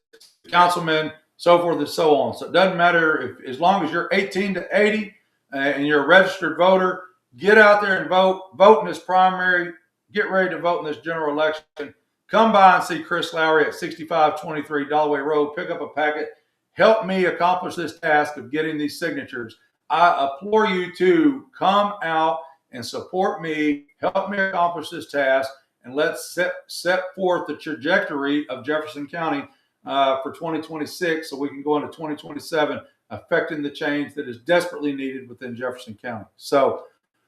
councilmen, so forth and so on. So it doesn't matter as long as you're 18 to 80 and you're a registered voter, get out there and vote. Vote in this primary. Get ready to vote in this general election. Come by and see Chris Lowery at 6523 Dalloway Road. Pick up a packet. Help me accomplish this task of getting these signatures. I implore you to come out and support me, help me accomplish this task, and let's set forth the trajectory of Jefferson County for 2026 so we can go into 2027 affecting the change that is desperately needed within Jefferson County. So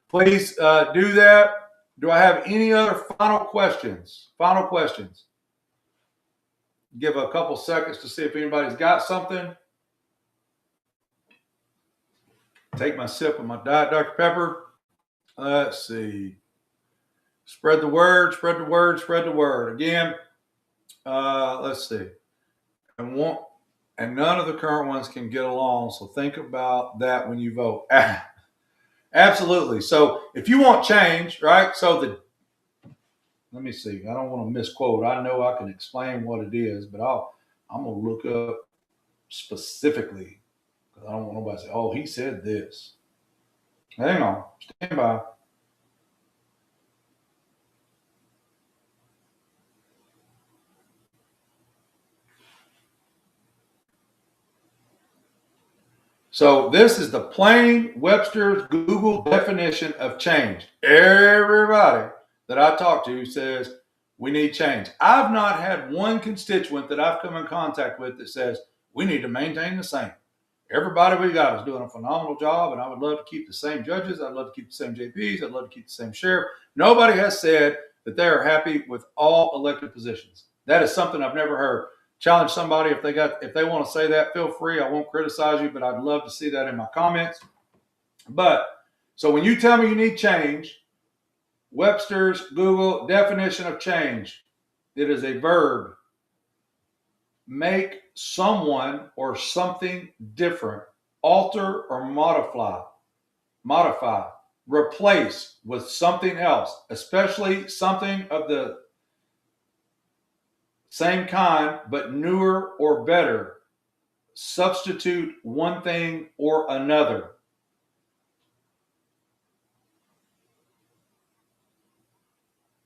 please do that. Do I have any other final questions? Give a couple seconds to see if anybody's got something. Take my sip of my Diet Dr. Pepper. Let's see. Spread the word. Again, let's see. And none of the current ones can get along, so think about that when you vote. Absolutely. So if you want change, right? Let me see. I don't want to misquote. I know I can explain what it is, but I'm gonna look up specifically because I don't want nobody to say, "Oh, he said this." Hang on, stand by. So this is the plain Webster's Google definition of change. Everybody that I talk to says we need change. I've not had one constituent that I've come in contact with that says we need to maintain the same. Everybody we got is doing a phenomenal job, and I would love to keep the same judges. I'd love to keep the same JPs. I'd love to keep the same sheriff. Nobody has said that they are happy with all elected positions. That is something I've never heard. Challenge somebody if they want to say that, feel free. I won't criticize you, but I'd love to see that in my comments. But so when you tell me you need change, Webster's Google definition of change, it is a verb. Make someone or something different, alter or modify, replace with something else, especially something of the same kind but newer or better. Substitute one thing or another.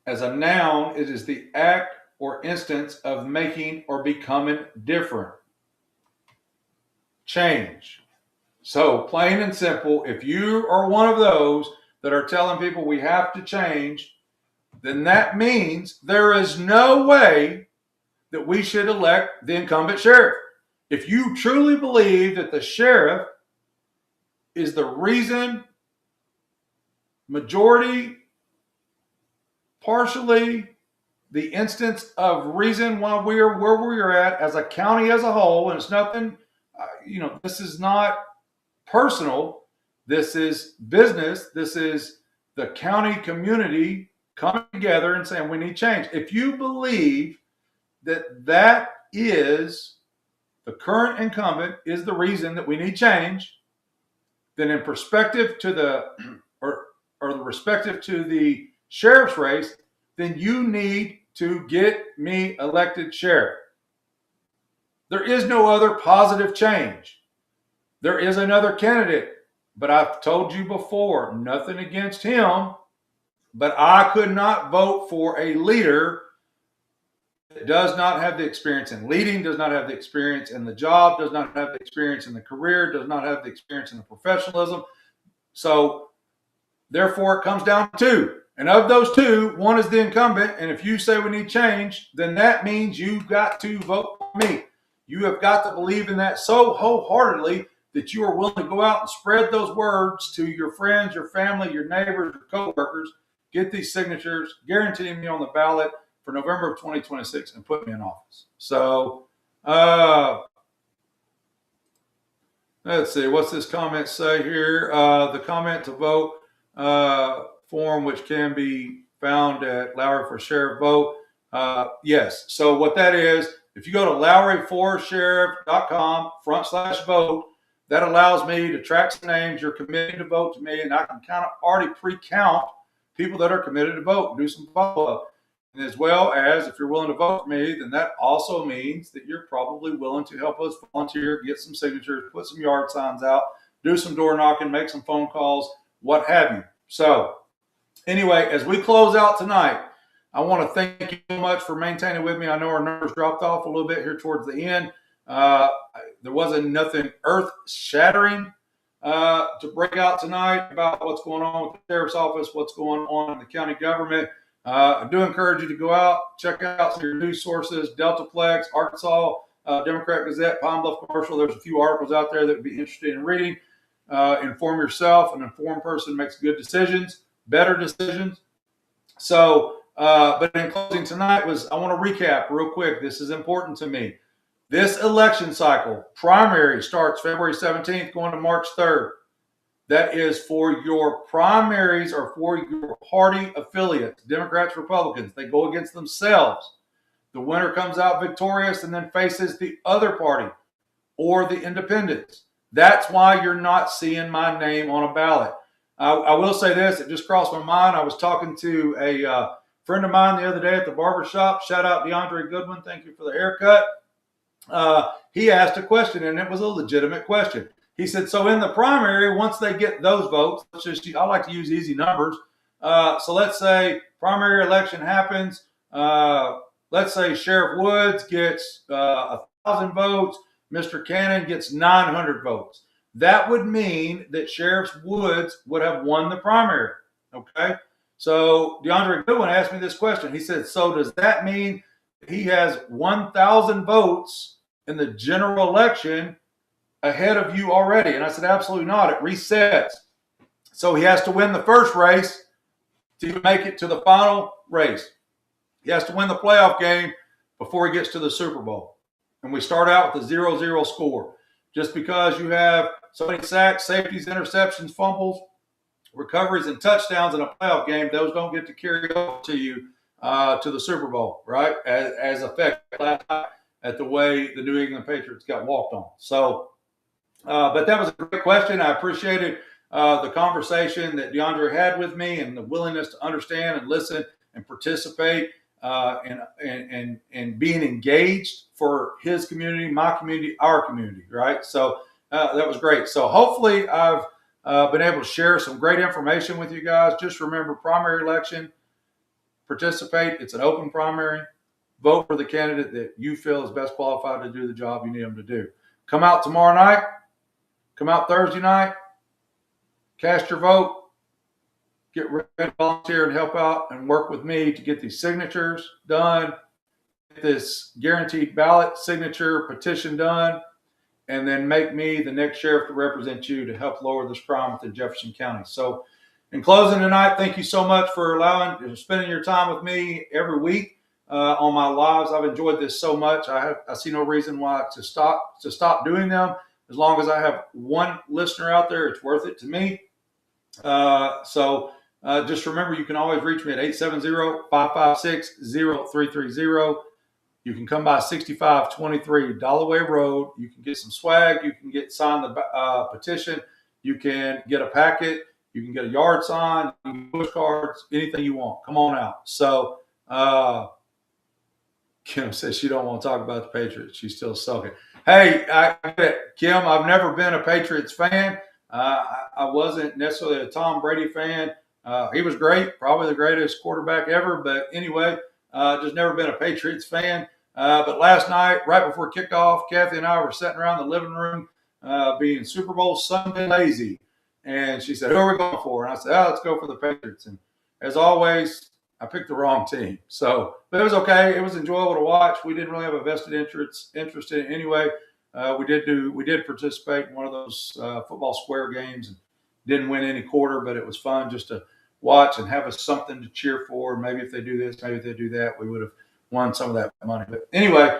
As a noun, it is the act or instance of making or becoming different. Change. So, plain and simple, if you are one of those that are telling people we have to change, then that means there is no way that we should elect the incumbent sheriff. If you truly believe that the sheriff is the reason, majority, partially, the instance of reason why we are where we are at as a county as a whole, and it's nothing, this is not personal. This is business. This is the county community coming together and saying we need change. If you believe that that is the current incumbent is the reason that we need change, then in perspective to the respective to the sheriff's race, then you need to get me elected sheriff. There is no other positive change. There is another candidate, but I've told you before, nothing against him, but I could not vote for a leader that does not have the experience in leading, does not have the experience in the job, does not have the experience in the career, does not have the experience in the professionalism. So therefore it comes down to two. And of those two, one is the incumbent. And if you say we need change, then that means you've got to vote for me. You have got to believe in that so wholeheartedly that you are willing to go out and spread those words to your friends, your family, your neighbors, your coworkers, get these signatures, guarantee me on the ballot for November of 2026 and put me in office. So let's see, what's this comment say here? The comment to vote form, which can be found at Lowery4sheriff vote. Yes. So what that is, if you go to Lowery4sheriff.com/vote, that allows me to track some names. You're committed to vote to me, and I can kind of already pre-count people that are committed to vote and do some follow-up. And as well as if you're willing to vote for me, then that also means that you're probably willing to help us volunteer, get some signatures, put some yard signs out, do some door knocking, make some phone calls, what have you. So anyway, as we close out tonight, I want to thank you so much for maintaining with me. I know our numbers dropped off a little bit here towards the end. There wasn't nothing earth-shattering to break out tonight about what's going on with the sheriff's office, what's going on in the county government. I do encourage you to go out, check out some of your news sources, Deltaplex, Arkansas, Democrat Gazette, Pine Bluff Commercial. There's a few articles out there that would be interested in reading. Inform yourself. An informed person makes good decisions, better decisions. So, but in closing tonight I want to recap real quick. This is important to me. This election cycle, primary starts February 17th, going to March 3rd. That is for your primaries or for your party affiliates, Democrats, Republicans. They go against themselves. The winner comes out victorious and then faces the other party or the independents. That's why you're not seeing my name on a ballot. I will say this, it just crossed my mind. I was talking to a friend of mine the other day at the barber shop. Shout out DeAndre Goodwin. Thank you for the haircut. He asked a question, and it was a legitimate question. He said, so in the primary, once they get those votes, I like to use easy numbers. So let's say primary election happens. Let's say Sheriff Woods gets 1,000 votes. Mr. Cannon gets 900 votes. That would mean that Sheriff Woods would have won the primary. Okay. So DeAndre Goodwin asked me this question. He said, so does that mean he has 1,000 votes in the general election ahead of you already? And I said, absolutely not. It resets. So he has to win the first race to make it to the final race. He has to win the playoff game before he gets to the Super Bowl. And we start out with a 0-0 score. Just because you have so many sacks, safeties, interceptions, fumbles, recoveries, and touchdowns in a playoff game, those don't get to carry over to you to the Super Bowl, right? As effective last night at the way the New England Patriots got walked on. So, but that was a great question. I appreciated the conversation that DeAndre had with me and the willingness to understand and listen and participate and being engaged for his community, my community, our community, right? So that was great. So hopefully I've been able to share some great information with you guys. Just remember, primary election, participate. It's an open primary. Vote for the candidate that you feel is best qualified to do the job you need them to do. Come out tomorrow night. Come out Thursday night. Cast your vote. Get ready to volunteer and help out and work with me to get these signatures done, get this guaranteed ballot signature petition done, and then make me the next sheriff to represent you to help lower this crime within Jefferson County. So in closing tonight, thank you so much for spending your time with me every week on my lives. I've enjoyed this so much. I see no reason why to stop doing them. As long as I have one listener out there, it's worth it to me. Just remember, you can always reach me at 870-556-0330. You can come by 6523 Dalloway Road. You can get some swag. You can sign the petition. You can get a packet. You can get a yard sign, postcards, anything you want. Come on out. So Kim says she don't want to talk about the Patriots. She's still sulking. Hey, Kim, I've never been a Patriots fan. I wasn't necessarily a Tom Brady fan. He was great, probably the greatest quarterback ever. But anyway, just never been a Patriots fan. But last night, right before kickoff, Kathy and I were sitting around the living room being Super Bowl Sunday lazy. And she said, who are we going for? And I said, let's go for the Patriots. And as always, I picked the wrong team. But it was okay. It was enjoyable to watch. We didn't really have a vested interest in it anyway. We did participate in one of those football square games and didn't win any quarter, but it was fun just to watch and have us something to cheer for. Maybe if they do this, maybe if they do that, we would have won some of that money. But anyway,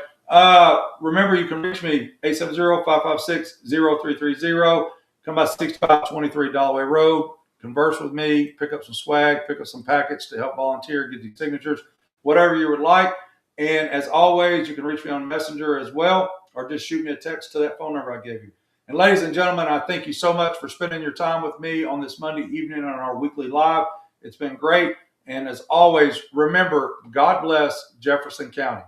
remember, you can reach me 870-556-0330. Come by 6523 Dalloway Road. Converse with me. Pick up some swag. Pick up some packets to help volunteer. Get these signatures. Whatever you would like. And as always, you can reach me on Messenger as well, or just shoot me a text to that phone number I gave you. And ladies and gentlemen, I thank you so much for spending your time with me on this Monday evening on our weekly live. It's been great. And as always, remember, God bless Jefferson County.